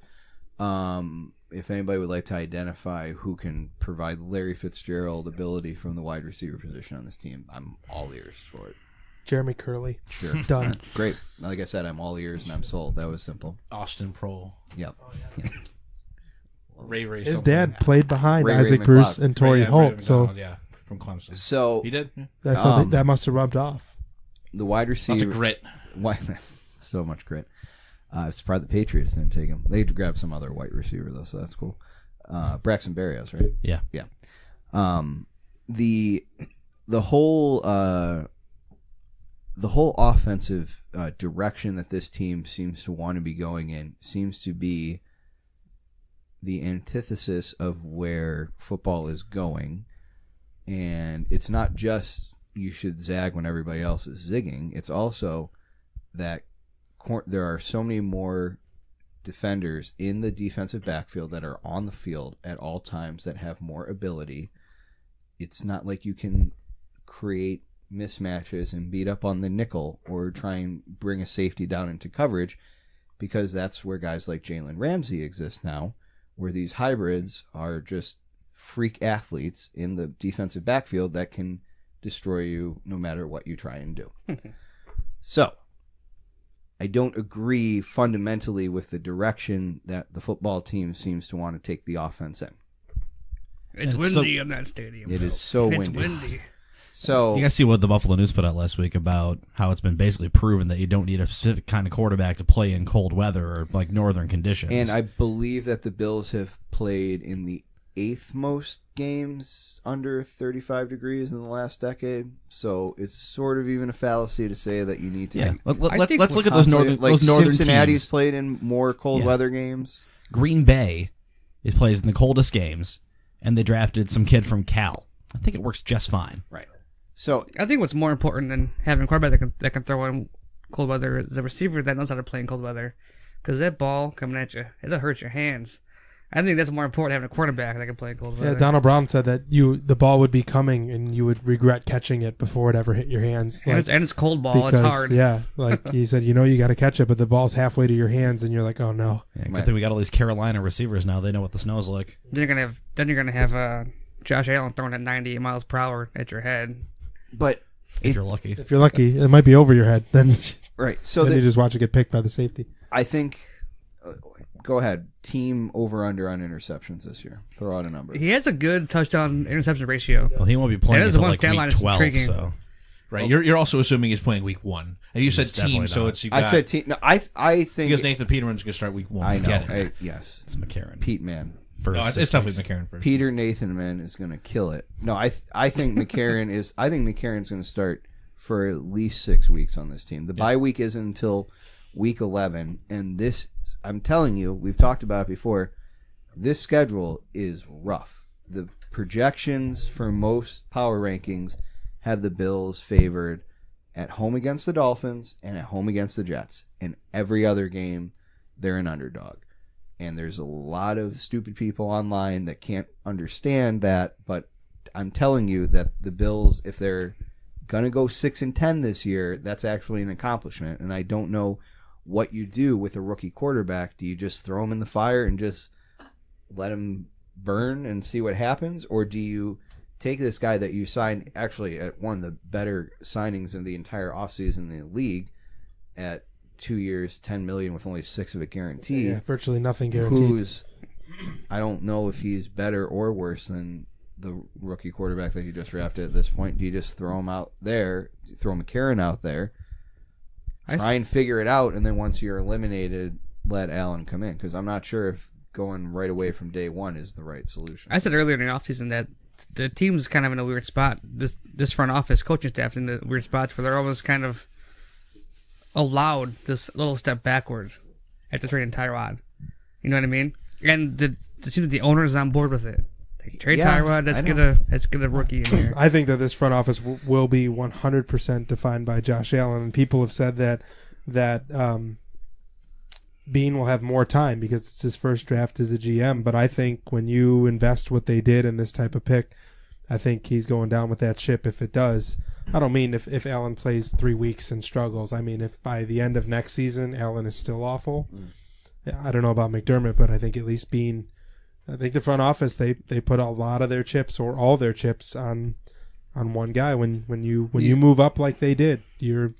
[SPEAKER 3] If anybody would like to identify who can provide Larry Fitzgerald ability from the wide receiver position on this team, I'm all ears for it.
[SPEAKER 4] Jeremy Curley.
[SPEAKER 3] Sure.
[SPEAKER 4] Done.
[SPEAKER 3] Great. Like I said, I'm all ears and I'm sold. That was simple.
[SPEAKER 5] Austin Prohl.
[SPEAKER 3] Yep.
[SPEAKER 5] Ray
[SPEAKER 4] His
[SPEAKER 5] something.
[SPEAKER 4] dad played behind
[SPEAKER 3] Ray
[SPEAKER 4] Isaac
[SPEAKER 3] McLeod.
[SPEAKER 4] Bruce and Torrey
[SPEAKER 5] Ray
[SPEAKER 4] Holt, so
[SPEAKER 5] McDonald, yeah, from Clemson.
[SPEAKER 3] So
[SPEAKER 5] He did? Yeah.
[SPEAKER 4] that's how
[SPEAKER 3] Um,
[SPEAKER 4] that must have rubbed off.
[SPEAKER 3] the wide receiver.
[SPEAKER 5] Lots of grit.
[SPEAKER 3] Why, so much grit. I'm surprised the Patriots didn't take him. They grabbed some other white receiver though, so that's cool. Braxton Berrios, right?
[SPEAKER 1] Yeah.
[SPEAKER 3] Yeah. The whole offensive direction that this team seems to want to be going in seems to be the antithesis of where football is going, and it's not just you should zag when everybody else is zigging. It's also that there are so many more defenders in the defensive backfield that are on the field at all times that have more ability. It's not like you can create mismatches and beat up on the nickel or try and bring a safety down into coverage, because that's where guys like Jalen Ramsey exist now, where these hybrids are just freak athletes in the defensive backfield that can destroy you no matter what you try and do. So I don't agree fundamentally with the direction that the football team seems to want to take the offense in.
[SPEAKER 2] it's windy in that stadium.
[SPEAKER 3] It is so
[SPEAKER 2] It's
[SPEAKER 3] windy.
[SPEAKER 2] windy.
[SPEAKER 3] So
[SPEAKER 1] You guys see what the Buffalo News put out last week about how it's been basically proven that you don't need a specific kind of quarterback to play in cold weather or like northern conditions.
[SPEAKER 3] and I believe that the Bills have played in the 8th most games under 35 degrees in the last decade. So it's sort of even a fallacy to say that you need to.
[SPEAKER 1] yeah,
[SPEAKER 2] I think
[SPEAKER 1] let's look at those northern
[SPEAKER 3] like
[SPEAKER 1] those northern
[SPEAKER 3] Cincinnati's
[SPEAKER 1] teams.
[SPEAKER 3] played in more cold
[SPEAKER 1] Yeah.
[SPEAKER 3] weather games.
[SPEAKER 1] Green Bay, it plays in the coldest games, and they drafted some kid from Cal. I think it works just fine.
[SPEAKER 3] Right. So
[SPEAKER 2] I think what's more important than having a quarterback that can throw in cold weather is a receiver that knows how to play in cold weather. Because that ball coming at you, it'll hurt your hands. I think that's more important having a quarterback that can play in cold weather.
[SPEAKER 4] Yeah, Donald Brown said that the ball would be coming and you would regret catching it before it ever hit your hands.
[SPEAKER 2] and, it's cold ball. It's hard.
[SPEAKER 4] Yeah, like he said, you got to catch it, but the ball's halfway to your hands, and you're like, oh no.
[SPEAKER 1] Yeah, good
[SPEAKER 3] Right.
[SPEAKER 1] thing we got all these Carolina receivers now. They know what the snow's like.
[SPEAKER 2] Then you're gonna have Josh Allen throwing at 98 miles per hour at your head.
[SPEAKER 3] but
[SPEAKER 1] If you're lucky.
[SPEAKER 4] If you're lucky, it might be over your head. Then,
[SPEAKER 3] right. So
[SPEAKER 4] then
[SPEAKER 3] that,
[SPEAKER 4] you just watch it get picked by the safety.
[SPEAKER 3] I think go ahead. Team over under on interceptions this year. Throw out a number.
[SPEAKER 2] He has a good touchdown interception ratio.
[SPEAKER 1] Well, he won't be playing
[SPEAKER 2] That is
[SPEAKER 1] until
[SPEAKER 2] one
[SPEAKER 1] like
[SPEAKER 2] stat line
[SPEAKER 1] week
[SPEAKER 2] that's
[SPEAKER 1] 12.
[SPEAKER 2] intriguing.
[SPEAKER 1] So
[SPEAKER 5] Right. You're also assuming he's playing week 1. And you said
[SPEAKER 1] He's definitely
[SPEAKER 5] team, so
[SPEAKER 1] not.
[SPEAKER 5] it's you
[SPEAKER 3] I
[SPEAKER 5] got,
[SPEAKER 3] said team. No, I think
[SPEAKER 5] because Nathan Peterman's going to start week 1.
[SPEAKER 3] I know.
[SPEAKER 5] Get it.
[SPEAKER 3] Yes.
[SPEAKER 1] it's McCarron.
[SPEAKER 3] Pete man.
[SPEAKER 1] First
[SPEAKER 5] No, it's
[SPEAKER 1] 6
[SPEAKER 5] definitely
[SPEAKER 1] weeks.
[SPEAKER 5] McCarron first.
[SPEAKER 3] Peter Nathanman is going to kill it. No, I think McCarron is. I think McCarron's going to start for at least 6 weeks on this team. The bye week isn't until week 11, and this, I'm telling you, we've talked about it before. This schedule is rough. The projections for most power rankings have the Bills favored at home against the Dolphins and at home against the Jets. In every other game, they're an underdog. And there's a lot of stupid people online that can't understand that, but I'm telling you that the Bills, if they're going to go 6-10 this year, that's actually an accomplishment. And I don't know what you do with a rookie quarterback. Do you just throw him in the fire and just let him burn and see what happens? Or do you take this guy that you signed actually at one of the better signings in the entire offseason in the league at 2 years, $10 million with only 6 of it guaranteed?
[SPEAKER 4] Yeah, virtually nothing guaranteed.
[SPEAKER 3] Who's, I don't know if he's better or worse than the rookie quarterback that you just drafted at this point. Do you just throw him out there, throw McCarron out there, try and figure it out, and then once you're eliminated, let Allen come in? Because I'm not sure if going right away from day one is the right solution.
[SPEAKER 2] I said earlier in the offseason that the team's kind of in a weird spot. This front office coaching staff's in the weird spots where they're almost kind of allowed this little step backward after trading Tyrod. You know what I mean? And it seems that the owner is on board with it. Trade Tyrod. Let's get a rookie in here.
[SPEAKER 4] I think that this front office will be 100% defined by Josh Allen, and people have said that Bean will have more time because it's his first draft as a GM. But I think when you invest what they did in this type of pick, I think he's going down with that ship if it does. I don't mean if Allen plays 3 weeks and struggles. I mean if by the end of next season Allen is still awful. I don't know about McDermott, but I think at least Bean. I think the front office they put a lot of their chips or all their chips on one guy. When you move up like they did, you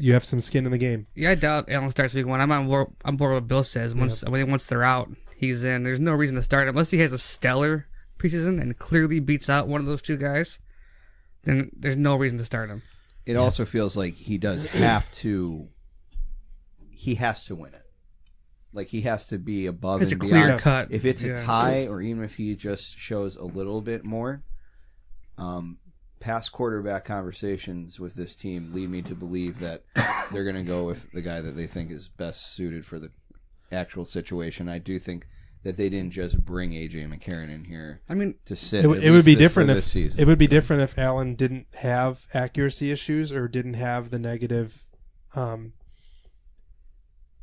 [SPEAKER 4] have some skin in the game.
[SPEAKER 2] Yeah, I doubt Allen starts week 1. I'm on board with what Bill says. Once they're out, he's in. There's no reason to start him unless he has a stellar preseason and clearly beats out one of those two guys. Then there's no reason to start him.
[SPEAKER 3] It also feels like he does have to. He has to win it. Like he has to be above
[SPEAKER 2] it's
[SPEAKER 3] and
[SPEAKER 2] a clear
[SPEAKER 3] beyond.
[SPEAKER 2] cut.
[SPEAKER 3] If it's a tie, or even if he just shows a little bit more, past quarterback conversations with this team lead me to believe that they're going to go with the guy that they think is best suited for the actual situation. I do think that they didn't just bring A.J. McCarron in here.
[SPEAKER 2] I mean,
[SPEAKER 3] to sit.
[SPEAKER 4] It would be different
[SPEAKER 3] this season.
[SPEAKER 4] It would be different if Allen didn't have accuracy issues or didn't have the negative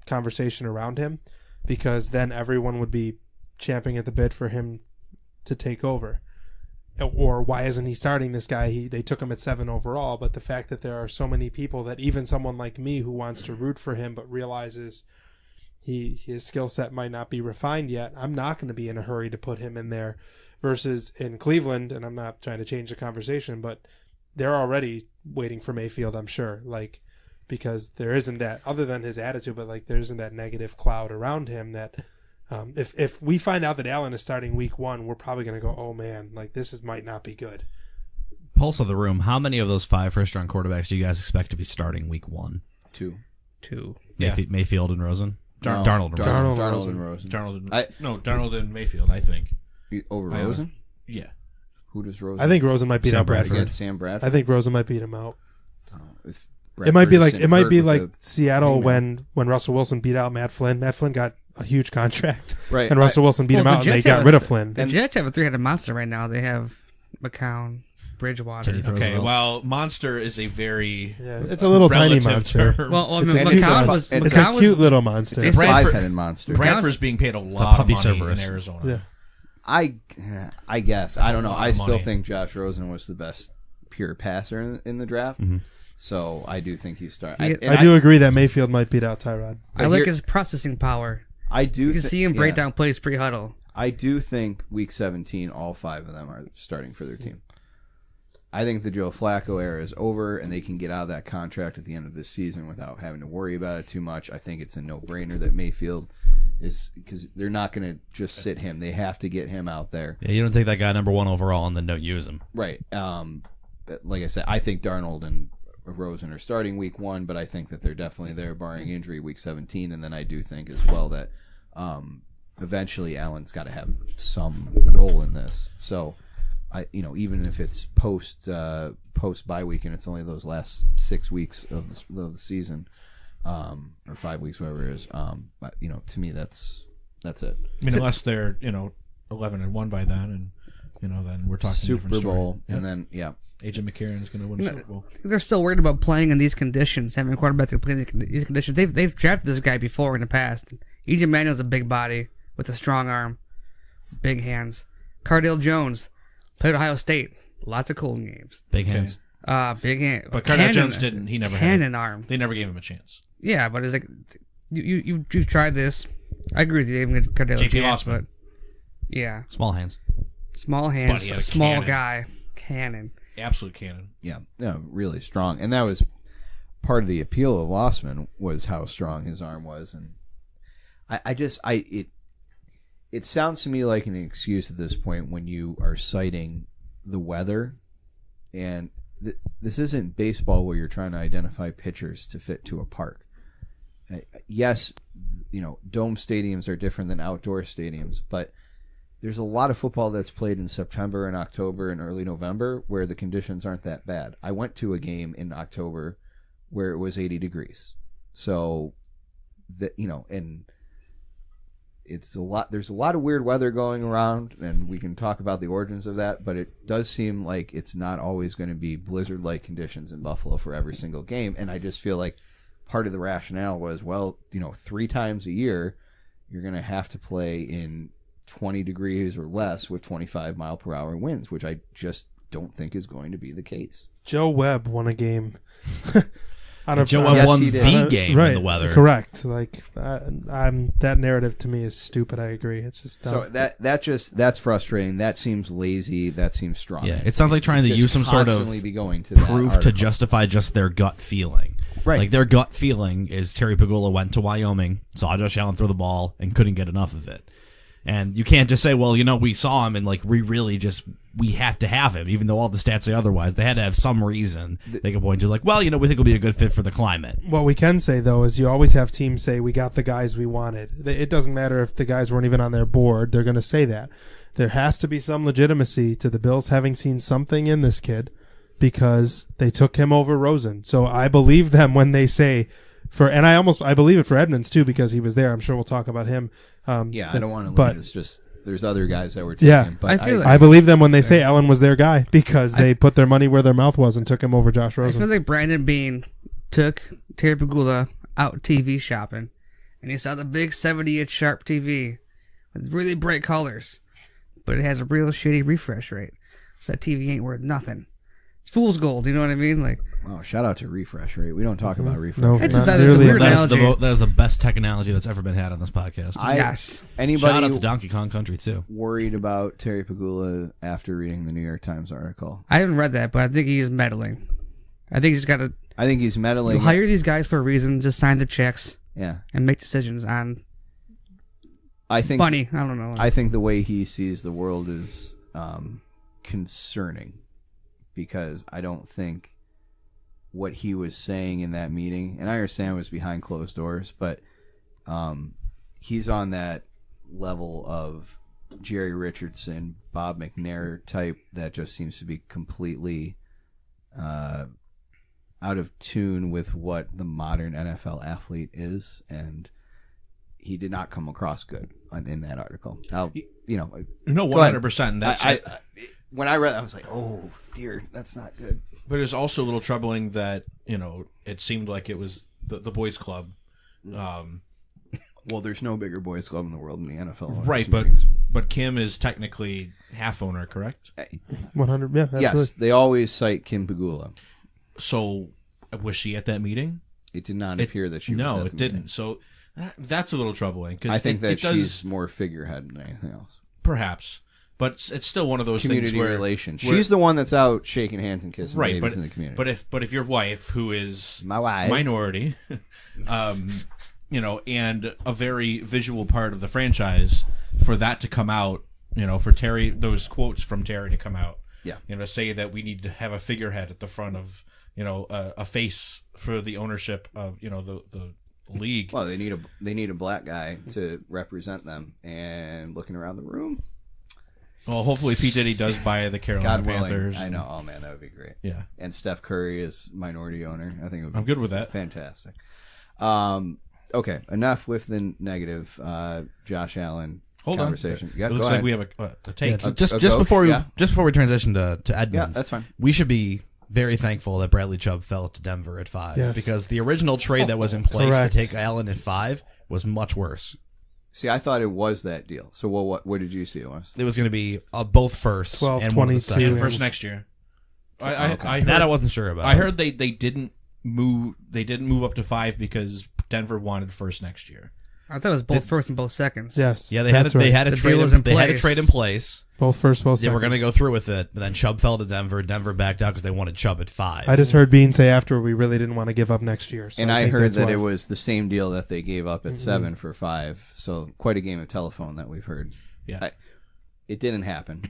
[SPEAKER 4] conversation around him, because then everyone would be champing at the bit for him to take over. Or why isn't he starting this guy? They took him at 7 overall, but the fact that there are so many people that even someone like me who wants to root for him but realizes his skill set might not be refined yet, I'm not going to be in a hurry to put him in there. Versus in Cleveland, and I'm not trying to change the conversation, but they're already waiting for Mayfield, I'm sure. Because there isn't that, other than his attitude, but there isn't that negative cloud around him that if we find out that Allen is starting week 1, we're probably going to go, oh man, this might not be good.
[SPEAKER 1] Pulse of the room, how many of those 5 first-round quarterbacks do you guys expect to be starting week 1?
[SPEAKER 3] 2.
[SPEAKER 1] Mayfield and Rosen?
[SPEAKER 3] Darnold
[SPEAKER 4] and
[SPEAKER 3] Rosen.
[SPEAKER 5] Darnold and Mayfield, I think.
[SPEAKER 3] Over Rosen?
[SPEAKER 5] Yeah.
[SPEAKER 3] Who does Rosen?
[SPEAKER 4] I think Rosen might beat out Bradford.
[SPEAKER 3] Against Sam Bradford?
[SPEAKER 4] I think Rosen might beat him out.
[SPEAKER 3] If
[SPEAKER 4] It might be like Seattle when Russell Wilson beat out Matt Flynn. Matt Flynn got a huge contract,
[SPEAKER 3] right?
[SPEAKER 4] And Russell Wilson beat him out, and they got rid of Flynn.
[SPEAKER 2] The Jets have a 3-headed monster right now. They have McCown, Bridgewater.
[SPEAKER 5] Okay, well, monster is a very
[SPEAKER 4] it's a little tiny monster.
[SPEAKER 5] Term.
[SPEAKER 2] Well,
[SPEAKER 4] it's
[SPEAKER 2] McCown
[SPEAKER 4] a cute little monster.
[SPEAKER 3] It's a 5-headed monster.
[SPEAKER 5] Bradford's being paid a lot of money
[SPEAKER 1] Cerberus.
[SPEAKER 5] in Arizona.
[SPEAKER 4] Yeah.
[SPEAKER 3] I guess. I don't know. I still
[SPEAKER 5] money.
[SPEAKER 3] think Josh Rosen was the best pure passer in the draft.
[SPEAKER 1] Mm-hmm.
[SPEAKER 3] So I do think he's starting.
[SPEAKER 4] I do agree that Mayfield might beat out Tyrod.
[SPEAKER 2] I like his processing power.
[SPEAKER 3] I do.
[SPEAKER 2] You can see him break down plays pre-huddle.
[SPEAKER 3] I do think week 17, all 5 of them are starting for their team. I think the Joe Flacco era is over, and they can get out of that contract at the end of this season without having to worry about it too much. I think it's a no-brainer that Mayfield is, because they're not going to just sit him. They have to get him out there.
[SPEAKER 1] Yeah, you don't take that guy number 1 overall and then don't use him.
[SPEAKER 3] Right. Like I said, I think Darnold and Rosen are starting week 1, but I think that they're definitely there barring injury week 17. And then I do think as well that eventually Allen's got to have some role in this. So even if it's post bye week and it's only those last 6 weeks of the season, or 5 weeks, whatever it is, but to me that's it.
[SPEAKER 5] I mean, unless they're 11-1 by then, and then we're talking
[SPEAKER 3] Super
[SPEAKER 5] different
[SPEAKER 3] Bowl,
[SPEAKER 5] story.
[SPEAKER 3] and then
[SPEAKER 5] AJ McCarron's going to win a Super Bowl.
[SPEAKER 2] They're still worried about playing in these conditions, having a quarterback to play in these conditions. They've drafted this guy before in the past. EJ Manuel's a big body with a strong arm, big hands. Cardale Jones played Ohio State. Lots of cool games.
[SPEAKER 1] Big hands.
[SPEAKER 2] Big hand.
[SPEAKER 5] But Cardale Jones didn't. He never
[SPEAKER 2] cannon
[SPEAKER 5] had
[SPEAKER 2] arm.
[SPEAKER 5] They never gave him a chance.
[SPEAKER 2] Yeah, but it's like you've tried this. I agree with you. They even get Cardale
[SPEAKER 5] JP
[SPEAKER 2] chance,
[SPEAKER 5] Lossman.
[SPEAKER 2] but yeah,
[SPEAKER 1] Small hands.
[SPEAKER 2] small
[SPEAKER 5] But
[SPEAKER 2] hands,
[SPEAKER 5] he had a
[SPEAKER 2] small
[SPEAKER 5] cannon.
[SPEAKER 2] guy, cannon.
[SPEAKER 5] Absolute cannon.
[SPEAKER 3] Yeah, no, really strong, and that was part of the appeal of Lossman was how strong his arm was, and it sounds to me like an excuse at this point when you are citing the weather, and this isn't baseball where you're trying to identify pitchers to fit to a park. Yes, dome stadiums are different than outdoor stadiums, but there's a lot of football that's played in September and October and early November where the conditions aren't that bad. I went to a game in October where it was 80 degrees. So and it's a lot. There's a lot of weird weather going around, and we can talk about the origins of that, but it does seem like it's not always going to be blizzard-like conditions in Buffalo for every single game. And I just feel like part of the rationale was, 3 times a year, you're going to have to play in 20 degrees or less with 25 mile per hour winds, which I just don't think is going to be the case.
[SPEAKER 4] Joe Webb won a game.
[SPEAKER 1] Joe Webb won
[SPEAKER 3] he
[SPEAKER 1] the
[SPEAKER 3] did.
[SPEAKER 1] game in the weather.
[SPEAKER 4] Correct. Like, that narrative to me is stupid. I agree. It's just dumb.
[SPEAKER 3] So that's frustrating. That seems lazy. That seems strong.
[SPEAKER 1] Yeah, it sounds like trying to use some sort of
[SPEAKER 3] constantly be going to that
[SPEAKER 1] proof to
[SPEAKER 3] article.
[SPEAKER 1] justify just their gut feeling.
[SPEAKER 3] Right.
[SPEAKER 1] Like their gut feeling is Terry Pagula went to Wyoming, saw Josh Allen throw the ball, and couldn't get enough of it. And you can't just say, well, we saw him and we have to have him, even though all the stats say otherwise. They had to have some reason they could point to, we think he'll be a good fit for the climate.
[SPEAKER 4] What we can say, though, is you always have teams say, we got the guys we wanted. It doesn't matter if the guys weren't even on their board. They're going to say that. There has to be some legitimacy to the Bills having seen something in this kid because they took him over Rosen. So I believe them when they say, I believe it for Edmonds, too, because he was there. I'm sure we'll talk about him.
[SPEAKER 3] I don't want to look at it's just there's other guys that were taken.
[SPEAKER 4] Yeah,
[SPEAKER 3] But
[SPEAKER 4] I believe them when they say Allen was their guy because they put their money where their mouth was and took him over Josh
[SPEAKER 2] I
[SPEAKER 4] Rosen.
[SPEAKER 2] feel like Brandon Beane took Terry Pagula out TV shopping, and he saw the big 70-inch sharp TV with really bright colors, but it has a real shitty refresh rate, so that TV ain't worth nothing. It's fool's gold, you know what I mean? Like,
[SPEAKER 3] wow, shout out to refresh rate. We don't talk about refresh
[SPEAKER 4] No,
[SPEAKER 3] rate.
[SPEAKER 2] It's
[SPEAKER 4] not
[SPEAKER 2] just-
[SPEAKER 4] nearly
[SPEAKER 2] it's a weird
[SPEAKER 4] enough.
[SPEAKER 2] analogy.
[SPEAKER 1] That is the best tech analogy that's ever been had on this podcast.
[SPEAKER 2] yes.
[SPEAKER 3] Anybody
[SPEAKER 1] Shout out to Donkey Kong Country, too.
[SPEAKER 3] worried about Terry Pagula after reading the New York Times article?
[SPEAKER 2] I haven't read that, but I think he's meddling. I think he's got to
[SPEAKER 3] I think he's meddling.
[SPEAKER 2] hire these guys for a reason, just sign the checks
[SPEAKER 3] Yeah,
[SPEAKER 2] and make decisions on
[SPEAKER 3] I think
[SPEAKER 2] money. I don't know.
[SPEAKER 3] I think the way he sees the world is concerning because I don't think what he was saying in that meeting, and I understand it was behind closed doors, but he's on that level of Jerry Richardson, Bob McNair type that just seems to be completely out of tune with what the modern NFL athlete is, and he did not come across good in that article.
[SPEAKER 5] No,
[SPEAKER 3] Go ahead.
[SPEAKER 5] 100%. That's
[SPEAKER 3] when I read it, I was like, oh, dear, that's not good.
[SPEAKER 5] But it's also a little troubling that, it seemed like it was the boys' club.
[SPEAKER 3] Well, there's no bigger boys club in the world than the NFL.
[SPEAKER 5] Right, but Kim is technically half owner, correct?
[SPEAKER 4] 100, yeah, absolutely.
[SPEAKER 3] Yes, they always cite Kim Pagula.
[SPEAKER 5] So was she at that meeting?
[SPEAKER 3] It did not appear that she was
[SPEAKER 5] No,
[SPEAKER 3] at
[SPEAKER 5] it
[SPEAKER 3] the
[SPEAKER 5] didn't.
[SPEAKER 3] meeting.
[SPEAKER 5] So that's a little troubling. Cause
[SPEAKER 3] I think that
[SPEAKER 5] it does,
[SPEAKER 3] she's more figurehead than anything else.
[SPEAKER 5] perhaps. But it's still one of those
[SPEAKER 3] Community
[SPEAKER 5] things where
[SPEAKER 3] relations.
[SPEAKER 5] where-
[SPEAKER 3] She's the one that's out shaking hands and kissing
[SPEAKER 5] right,
[SPEAKER 3] babies
[SPEAKER 5] but
[SPEAKER 3] in the community.
[SPEAKER 5] but if your wife, who is
[SPEAKER 3] My wife.
[SPEAKER 5] minority, and a very visual part of the franchise, for that to come out, for Terry, those quotes from Terry to come out,
[SPEAKER 3] Yeah.
[SPEAKER 5] Say that we need to have a figurehead at the front of, a face for the ownership of, the league.
[SPEAKER 3] Well, they need a black guy to represent them. And looking around the room,
[SPEAKER 5] Well, hopefully Pete Diddy does buy the Carolina
[SPEAKER 3] God willing,
[SPEAKER 5] Panthers.
[SPEAKER 3] I know. Oh man, that would be great.
[SPEAKER 5] Yeah.
[SPEAKER 3] And Steph Curry is minority owner. I think it would be
[SPEAKER 5] I'm good with that.
[SPEAKER 3] Fantastic. Okay, enough with the negative. Josh Allen. conversation. Yeah,
[SPEAKER 5] It
[SPEAKER 3] go
[SPEAKER 5] looks
[SPEAKER 3] ahead.
[SPEAKER 5] like we have a take.
[SPEAKER 1] Yeah, just
[SPEAKER 3] coach,
[SPEAKER 1] before we transition to Edmonds,
[SPEAKER 3] Yeah, that's fine.
[SPEAKER 1] we should be very thankful that Bradley Chubb fell to Denver at 5
[SPEAKER 4] Yes.
[SPEAKER 1] because the original trade that was in place
[SPEAKER 4] Correct.
[SPEAKER 1] to take Allen at 5 was much worse.
[SPEAKER 3] See, I thought it was that deal. So what did you see it was?
[SPEAKER 1] It was going to be both firsts
[SPEAKER 4] 12,
[SPEAKER 1] and one of the
[SPEAKER 4] 22,
[SPEAKER 1] seconds.
[SPEAKER 5] First next year. I
[SPEAKER 3] Okay.
[SPEAKER 5] heard,
[SPEAKER 1] That I wasn't sure about.
[SPEAKER 5] I heard they didn't move. They didn't move up to 5 because Denver wanted first next year.
[SPEAKER 2] I thought it was both first and both seconds.
[SPEAKER 4] Yes.
[SPEAKER 1] Yeah, they
[SPEAKER 4] that's
[SPEAKER 1] had
[SPEAKER 4] right.
[SPEAKER 1] a
[SPEAKER 2] The
[SPEAKER 1] trade.
[SPEAKER 2] deal was in
[SPEAKER 1] They had a
[SPEAKER 2] place.
[SPEAKER 1] trade in place.
[SPEAKER 4] both first, both
[SPEAKER 1] They were going to
[SPEAKER 4] seconds.
[SPEAKER 1] go through with it, but then Chubb fell to Denver. Denver backed out because they wanted Chubb at 5.
[SPEAKER 4] I just heard Bean say after we really didn't want to give up next year. So
[SPEAKER 3] And I
[SPEAKER 4] think
[SPEAKER 3] heard
[SPEAKER 4] that's
[SPEAKER 3] that
[SPEAKER 4] why.
[SPEAKER 3] it was the same deal that they gave up at 7 for 5. So quite a game of telephone that we've heard.
[SPEAKER 5] Yeah.
[SPEAKER 3] It didn't happen.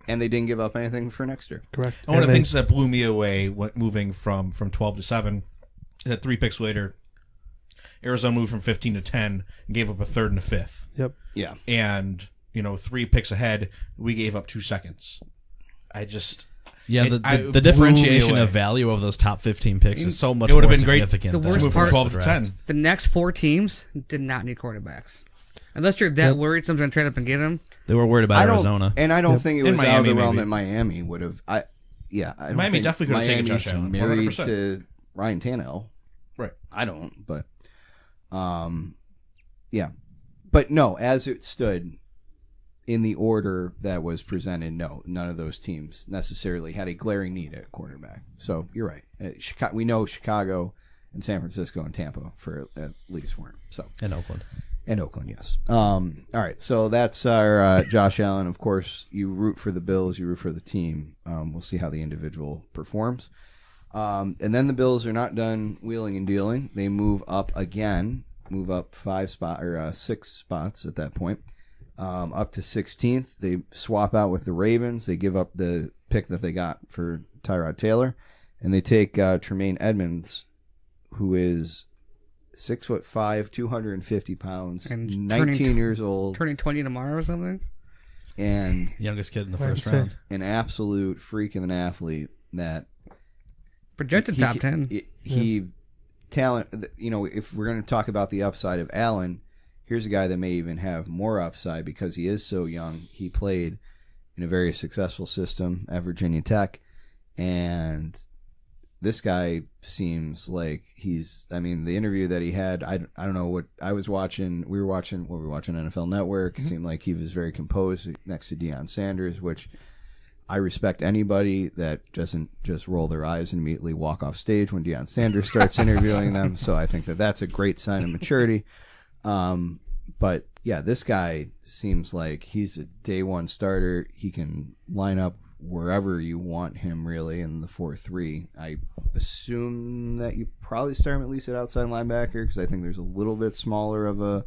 [SPEAKER 3] And they didn't give up anything for next year.
[SPEAKER 4] correct.
[SPEAKER 5] One of
[SPEAKER 4] And
[SPEAKER 5] the
[SPEAKER 4] they-
[SPEAKER 5] things that blew me away, moving from 12 to 7, is that 3 picks later, Arizona moved from 15 to 10 and gave up a third and a fifth.
[SPEAKER 4] Yep.
[SPEAKER 3] Yeah.
[SPEAKER 5] And 3 picks ahead, we gave up 2 seconds. I just
[SPEAKER 1] Yeah,
[SPEAKER 5] it
[SPEAKER 1] the
[SPEAKER 5] blew
[SPEAKER 1] differentiation
[SPEAKER 5] me
[SPEAKER 1] of
[SPEAKER 5] away.
[SPEAKER 1] value of those top 15 picks is so much
[SPEAKER 5] It
[SPEAKER 1] more
[SPEAKER 5] would've been great.
[SPEAKER 1] significant.
[SPEAKER 2] The
[SPEAKER 1] than
[SPEAKER 2] worst
[SPEAKER 5] move
[SPEAKER 2] part-
[SPEAKER 5] from 12 to
[SPEAKER 1] draft.
[SPEAKER 5] 10.
[SPEAKER 2] The next 4 teams did not need quarterbacks. Unless you're that worried someone's going to trade up and get him.
[SPEAKER 1] They were worried about Arizona.
[SPEAKER 3] And I don't think it
[SPEAKER 5] In
[SPEAKER 3] was out of
[SPEAKER 5] Miami,
[SPEAKER 3] the realm
[SPEAKER 5] maybe.
[SPEAKER 3] that Miami would have. I don't
[SPEAKER 5] Miami
[SPEAKER 3] think
[SPEAKER 5] definitely could have taken
[SPEAKER 3] Miami's
[SPEAKER 5] Josh Allen,
[SPEAKER 3] married
[SPEAKER 5] 100%.
[SPEAKER 3] to Ryan Tannehill.
[SPEAKER 5] Right.
[SPEAKER 3] I don't, but yeah. But no, as it stood in the order that was presented, no, none of those teams necessarily had a glaring need at quarterback. So you're right. We know Chicago and San Francisco and Tampa for at least weren't. So
[SPEAKER 1] in Oakland.
[SPEAKER 3] and Oakland, yes. All right, so that's our Josh Allen. Of course, you root for the Bills, you root for the team. We'll see how the individual performs. And then the Bills are not done wheeling and dealing. They move up again, move up 6 spots at that point, up to 16th. They swap out with the Ravens. They give up the pick that they got for Tyrod Taylor, and they take Tremaine Edmonds, who is 6'5", 250 pounds,
[SPEAKER 2] And
[SPEAKER 3] 19 years old,
[SPEAKER 2] Turning 20 tomorrow or something.
[SPEAKER 3] and
[SPEAKER 1] Youngest kid in the first
[SPEAKER 4] Wednesday.
[SPEAKER 1] round.
[SPEAKER 3] an absolute freak of an athlete that
[SPEAKER 2] Projected
[SPEAKER 3] he-
[SPEAKER 2] top 10.
[SPEAKER 3] He talent. If we're going to talk about the upside of Allen, here's a guy that may even have more upside because he is so young. He played in a very successful system at Virginia Tech, and this guy seems like he's. I mean, the interview that he had. I don't know what I was watching. We were watching NFL Network. It seemed like he was very composed next to Deion Sanders, which. I respect anybody that doesn't just roll their eyes and immediately walk off stage when Deion Sanders starts interviewing them. So I think that that's a great sign of maturity. But yeah, this guy seems like he's a day one starter. He can line up wherever you want him really in the 4-3. I assume that you probably start him at least at outside linebacker because I think there's a little bit smaller of a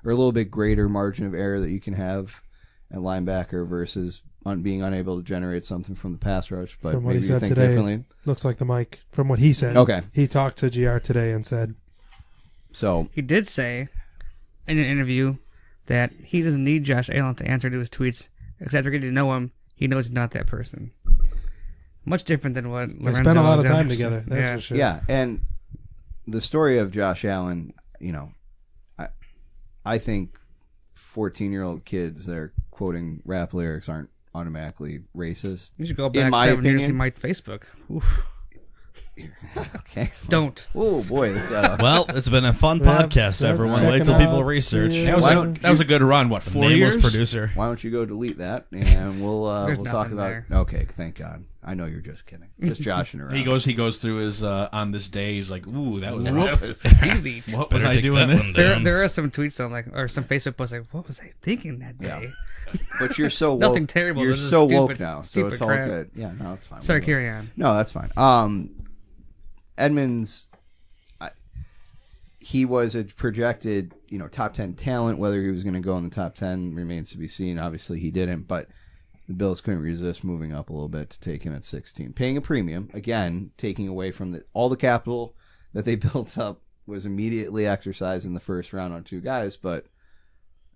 [SPEAKER 3] little bit greater margin of error that you can have at linebacker versus being unable to generate something from the pass rush, but
[SPEAKER 4] From what
[SPEAKER 3] maybe
[SPEAKER 4] he
[SPEAKER 3] you
[SPEAKER 4] said
[SPEAKER 3] think
[SPEAKER 4] today,
[SPEAKER 3] differently.
[SPEAKER 4] looks like the mic. From what he said,
[SPEAKER 3] Okay.
[SPEAKER 4] he talked to GR today and said,
[SPEAKER 3] So
[SPEAKER 2] He did say in an interview that he doesn't need Josh Allen to answer to his tweets because after getting to know him, he knows he's not that person. Much different than what
[SPEAKER 4] they
[SPEAKER 2] Lorenzo
[SPEAKER 4] spent a lot of
[SPEAKER 2] was
[SPEAKER 4] time
[SPEAKER 2] doing.
[SPEAKER 4] together. That's for sure.
[SPEAKER 3] yeah, and the story of Josh Allen, I think 14-year-old kids that are quoting rap lyrics aren't automatically racist.
[SPEAKER 2] You should go
[SPEAKER 3] In
[SPEAKER 2] back
[SPEAKER 3] my
[SPEAKER 2] 7 years
[SPEAKER 3] opinion-
[SPEAKER 2] to my Facebook. Oof.
[SPEAKER 3] Okay.
[SPEAKER 2] Don't.
[SPEAKER 3] Oh boy, this got
[SPEAKER 1] Well, it's been a fun
[SPEAKER 4] Yeah,
[SPEAKER 1] podcast,
[SPEAKER 4] yeah,
[SPEAKER 1] everyone.
[SPEAKER 4] check
[SPEAKER 1] Wait
[SPEAKER 4] it
[SPEAKER 1] till people
[SPEAKER 4] out.
[SPEAKER 1] research.
[SPEAKER 4] Yeah.
[SPEAKER 5] That was a good run. What, 4
[SPEAKER 1] Nameless
[SPEAKER 5] years?
[SPEAKER 1] producer.
[SPEAKER 3] Why don't you go delete that and we'll
[SPEAKER 2] There's
[SPEAKER 3] talk
[SPEAKER 2] nothing
[SPEAKER 3] about.
[SPEAKER 2] there.
[SPEAKER 3] Okay, thank God. I know you're just kidding, just joshing around.
[SPEAKER 5] He goes through his on this day. He's like, ooh, that was
[SPEAKER 2] Delete.
[SPEAKER 5] what was
[SPEAKER 1] Better
[SPEAKER 5] I
[SPEAKER 1] take
[SPEAKER 5] doing?
[SPEAKER 1] that one down.
[SPEAKER 2] There are some tweets on or some Facebook posts like, what was I thinking that day?
[SPEAKER 3] But you're so woke.
[SPEAKER 2] Nothing terrible,
[SPEAKER 3] You're
[SPEAKER 2] this is
[SPEAKER 3] so woke
[SPEAKER 2] stupid-
[SPEAKER 3] now, so
[SPEAKER 2] stupid
[SPEAKER 3] it's all
[SPEAKER 2] crap.
[SPEAKER 3] good. Yeah, no, it's fine.
[SPEAKER 2] Sorry,
[SPEAKER 3] We'll-
[SPEAKER 2] carry on.
[SPEAKER 3] No, that's fine. Edmonds, he was a projected, top 10 talent. Whether he was going to go in the top 10 remains to be seen. Obviously, he didn't, but the Bills couldn't resist moving up a little bit to take him at 16, paying a premium. Again, taking away from all the capital that they built up was immediately exercised in the first round on 2 guys, but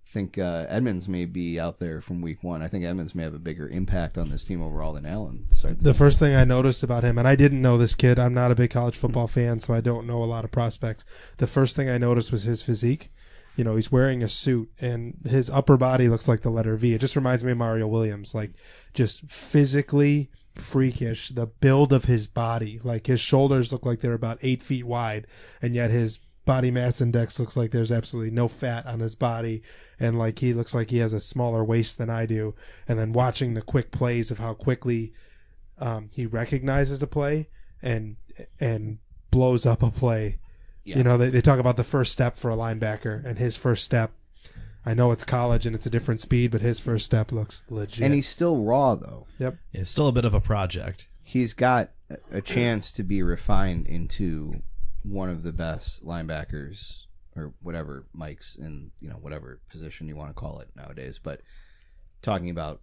[SPEAKER 3] I think Edmonds may be out there from week 1. I think Edmonds may have a bigger impact on this team overall than Allen.
[SPEAKER 4] The first thing I noticed about him, and I didn't know this kid, I'm not a big college football fan, so I don't know a lot of prospects. The first thing I noticed was his physique. You know, he's wearing a suit, and his upper body looks like the letter V. It just reminds me of Mario Williams, like just physically freakish. The build of his body, like his shoulders look like they're about 8 feet wide, and yet his body mass index looks like there's absolutely no fat on his body, and like he looks like he has a smaller waist than I do. And then watching the quick plays of how quickly he recognizes a play and blows up a play.
[SPEAKER 3] Yeah.
[SPEAKER 4] You know, they talk about the first step for a linebacker, and his first step, I know it's college and it's a different speed, but his first step looks legit.
[SPEAKER 3] And he's still raw, though.
[SPEAKER 4] Yep.
[SPEAKER 1] It's still a bit of a project.
[SPEAKER 3] He's got a chance to be refined into one of the best linebackers, or whatever Mike's in, you know, whatever position you want to call it nowadays. But talking about,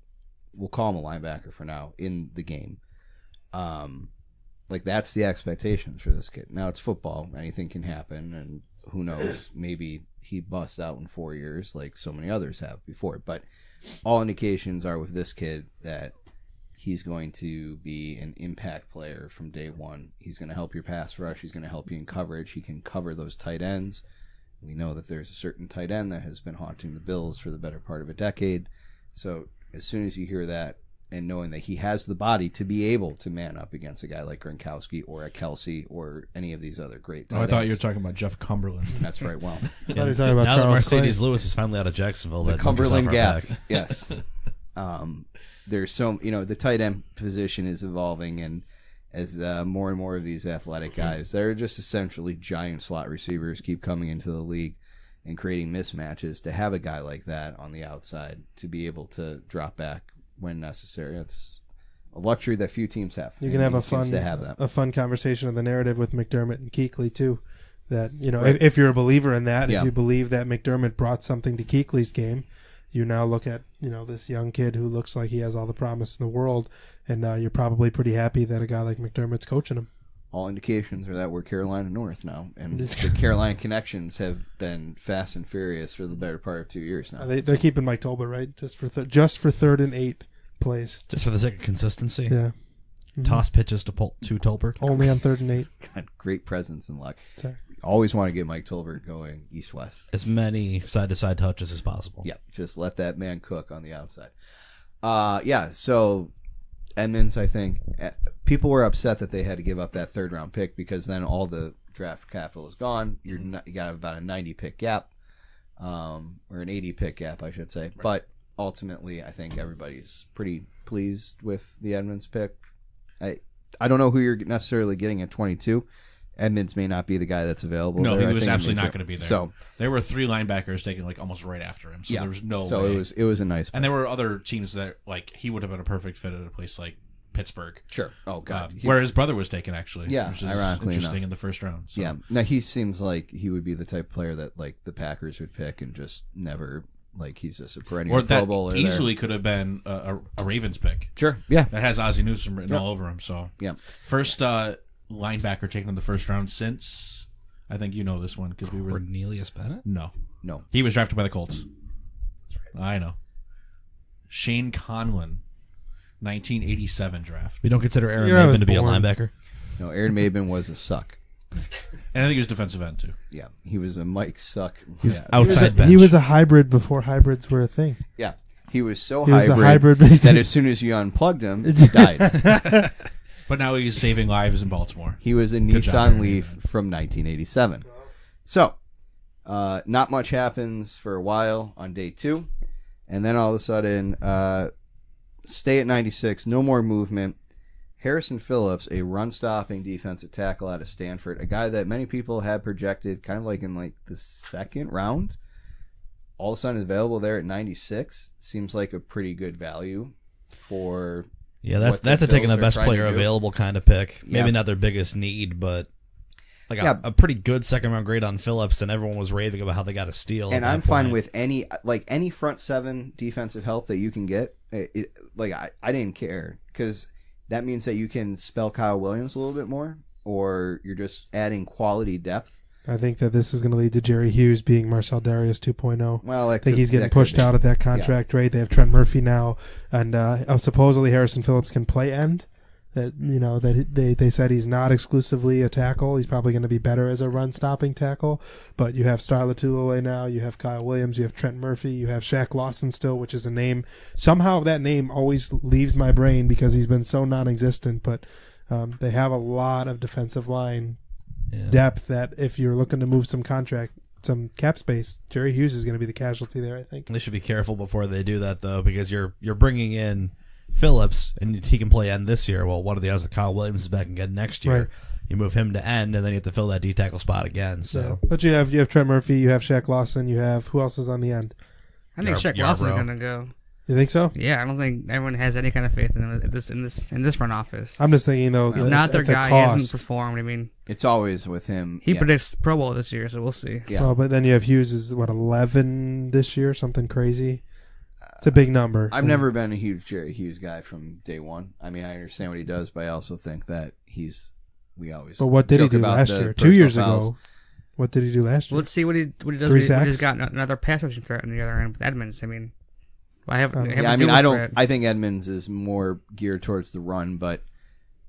[SPEAKER 3] we'll call him a linebacker for now in the game. Like, that's the expectations for this kid. Now, it's football. Anything can happen, and who knows? Maybe he busts out in 4 years like so many others have before. But all indications are with this kid that he's going to be an impact player from day one. He's going to help your pass rush. He's going to help you in coverage. He can cover those tight ends. We know that there's a certain tight end that has been haunting the Bills for the better part of a decade. So as soon as you hear that, and knowing that he has the body to be able to man up against a guy like Gronkowski or a Kelsey or any of these other great tight
[SPEAKER 5] I thought
[SPEAKER 3] ends.
[SPEAKER 5] you were talking about Jeff Cumberland.
[SPEAKER 3] That's right. Well,
[SPEAKER 4] I thought he was talking about
[SPEAKER 1] Now that
[SPEAKER 4] Charles
[SPEAKER 1] Mercedes
[SPEAKER 4] Clay.
[SPEAKER 1] Lewis is finally out of Jacksonville,
[SPEAKER 3] the
[SPEAKER 1] that monkey's
[SPEAKER 3] Cumberland
[SPEAKER 1] off our
[SPEAKER 3] gap.
[SPEAKER 1] back.
[SPEAKER 3] Yes. There's so, you know, the tight end position is evolving, and as more and more of these athletic guys, they're just essentially giant slot receivers, keep coming into the league and creating mismatches. To have a guy like that on the outside to be able to drop back when necessary, it's a luxury that few teams have.
[SPEAKER 4] You can have
[SPEAKER 3] He seems to have that.
[SPEAKER 4] a fun conversation of the narrative with McDermott and Kuechly too. That, you know,
[SPEAKER 3] Right.
[SPEAKER 4] if you're a believer in that,
[SPEAKER 3] Yeah.
[SPEAKER 4] if you believe that McDermott brought something to Kuechly's game, you now look at, you know, this young kid who looks like he has all the promise in the world, and you're probably pretty happy that a guy like McDermott's coaching him.
[SPEAKER 3] All indications are that we're Carolina North now, and the Carolina connections have been fast and furious for the better part of 2 years now.
[SPEAKER 4] They're keeping Mike Tolbert, right? Just for 3rd and 8 plays.
[SPEAKER 1] Just for the sake of consistency.
[SPEAKER 4] Yeah.
[SPEAKER 1] Toss pitches to Tolbert.
[SPEAKER 4] Only on 3rd and 8.
[SPEAKER 3] God, great presence and luck.
[SPEAKER 4] Sorry.
[SPEAKER 3] Always want to get Mike Tolbert going east-west.
[SPEAKER 1] As many side-to-side touches as possible.
[SPEAKER 3] Yeah, just let that man cook on the outside. Yeah, so Edmonds, I think, people were upset that they had to give up that 3rd-round pick because then all the draft capital is gone. You got about a 90-pick gap, or an 80-pick gap, I should say. Right. But ultimately, I think everybody's pretty pleased with the Edmonds pick. I don't know who you're necessarily getting at 22. Edmonds may not be the guy that's available.
[SPEAKER 5] No,
[SPEAKER 3] there.
[SPEAKER 5] he was absolutely not going to be there.
[SPEAKER 3] So
[SPEAKER 5] there were 3 linebackers taken like almost right after him. So
[SPEAKER 3] yeah,
[SPEAKER 5] there was no
[SPEAKER 3] so
[SPEAKER 5] way.
[SPEAKER 3] it was a nice pick.
[SPEAKER 5] And there were other teams that like he would have been a perfect fit at a place like Pittsburgh.
[SPEAKER 3] Sure. Oh God.
[SPEAKER 5] Where his brother was taken actually.
[SPEAKER 3] Yeah,
[SPEAKER 5] which is
[SPEAKER 3] ironically
[SPEAKER 5] interesting
[SPEAKER 3] enough.
[SPEAKER 5] in the first round. So.
[SPEAKER 3] Yeah. Now he seems like he would be the type of player that like the Packers would pick and just never, like, he's just a perennial
[SPEAKER 5] Or that
[SPEAKER 3] Pro Bowler
[SPEAKER 5] easily
[SPEAKER 3] there.
[SPEAKER 5] could have been a Ravens pick.
[SPEAKER 3] Sure. Yeah.
[SPEAKER 5] That has Ozzie Newsome written all over him. So
[SPEAKER 3] Yeah.
[SPEAKER 5] first linebacker taken in the first round since, I think you know this one because we were
[SPEAKER 1] Cornelius Bennett?
[SPEAKER 5] no,
[SPEAKER 3] No.
[SPEAKER 5] he was drafted by the Colts. That's right. I know. Shane Conlon, 1987 draft,
[SPEAKER 1] We don't consider Aaron
[SPEAKER 4] Here I was
[SPEAKER 1] Maven to be a
[SPEAKER 4] born.
[SPEAKER 1] linebacker?
[SPEAKER 3] No. Aaron Maben was a suck.
[SPEAKER 5] and I think he was defensive end too.
[SPEAKER 3] Yeah. He was a Mike Suck.
[SPEAKER 1] He's
[SPEAKER 3] Yeah.
[SPEAKER 1] outside bench.
[SPEAKER 4] He was a hybrid before hybrids were a thing.
[SPEAKER 3] Yeah. He was so
[SPEAKER 4] He was a
[SPEAKER 3] hybrid,
[SPEAKER 4] hybrid.
[SPEAKER 3] that as soon as you unplugged him, he died.
[SPEAKER 5] But now he's saving lives in Baltimore.
[SPEAKER 3] He was a
[SPEAKER 5] Good job,
[SPEAKER 3] Nissan
[SPEAKER 5] Aaron
[SPEAKER 3] Leaf from 1987. So, not much happens for a while on day 2. And then all of a sudden, stay at 96, no more movement. Harrison Phillips, a run-stopping defensive tackle out of Stanford, a guy that many people had projected kind of like in like the 2nd round, all of a sudden is available there at 96. Seems like a pretty good value for...
[SPEAKER 1] Yeah,
[SPEAKER 3] what
[SPEAKER 1] that's
[SPEAKER 3] the
[SPEAKER 1] a taking
[SPEAKER 3] Bills
[SPEAKER 1] the
[SPEAKER 3] are
[SPEAKER 1] best
[SPEAKER 3] trying
[SPEAKER 1] player
[SPEAKER 3] to do.
[SPEAKER 1] available kind of pick. Maybe
[SPEAKER 3] Yeah.
[SPEAKER 1] not their biggest need, but like
[SPEAKER 3] Yeah.
[SPEAKER 1] a pretty good 2nd-round grade on Phillips, and everyone was raving about how they got a steal.
[SPEAKER 3] And
[SPEAKER 1] at
[SPEAKER 3] I'm
[SPEAKER 1] that
[SPEAKER 3] fine
[SPEAKER 1] point.
[SPEAKER 3] with any front 7 defensive help that you can get. I didn't care because that means that you can spell Kyle Williams a little bit more, or you're just adding quality depth.
[SPEAKER 4] I think that this is going to lead to Jerry Hughes being Marcel Darius 2.0.
[SPEAKER 3] Well,
[SPEAKER 4] I think he's getting pushed out of that contract rate. They have Trent Murphy now, and supposedly Harrison Phillips can play end. that that they said he's not exclusively a tackle. He's probably going to be better as a run-stopping tackle. But you have Starla Tulele now, you have Kyle Williams, you have Trent Murphy, you have Shaq Lawson still, which is a name. Somehow that name always leaves my brain because he's been so non-existent. But they have a lot of defensive line depth that if you're looking to move some cap space, Jerry Hughes is going to be the casualty there, I think.
[SPEAKER 1] They should be careful before they do that, though, because you're bringing in Phillips, and he can play end this year. Well, what are the odds that Kyle Williams is back again next year?
[SPEAKER 4] Right.
[SPEAKER 1] You move him to end, and then you have to fill that D-tackle spot again. So,
[SPEAKER 4] But you have Trent Murphy, you have Shaq Lawson, you have who else is on the end?
[SPEAKER 2] I think Shaq Lawson's going to go.
[SPEAKER 4] You think so?
[SPEAKER 2] Yeah, I don't think everyone has any kind of faith in him in this front office.
[SPEAKER 4] I'm just thinking though,
[SPEAKER 2] He's not their guy. He hasn't performed. I mean,
[SPEAKER 3] It's always with him.
[SPEAKER 2] he predicts Pro Bowl this year, so we'll see.
[SPEAKER 3] Yeah.
[SPEAKER 4] Well, but then you have Hughes is 11 this year, something crazy. It's a big number.
[SPEAKER 3] I've never been a huge Jerry Hughes guy from day one. I mean, I understand what he does, but I also think that we always.
[SPEAKER 4] But what did he
[SPEAKER 3] joke
[SPEAKER 4] do
[SPEAKER 3] about
[SPEAKER 4] last
[SPEAKER 3] the
[SPEAKER 4] year? 2
[SPEAKER 3] personal
[SPEAKER 4] years
[SPEAKER 3] fouls.
[SPEAKER 4] ago. What did he do last year?
[SPEAKER 2] Let's see what he does.
[SPEAKER 4] 3
[SPEAKER 2] When he's
[SPEAKER 4] sacks?
[SPEAKER 2] got another pass rushing threat on the other end with Edmonds. I mean, I have.
[SPEAKER 3] Yeah, I mean, I think Edmonds is more geared towards the run, but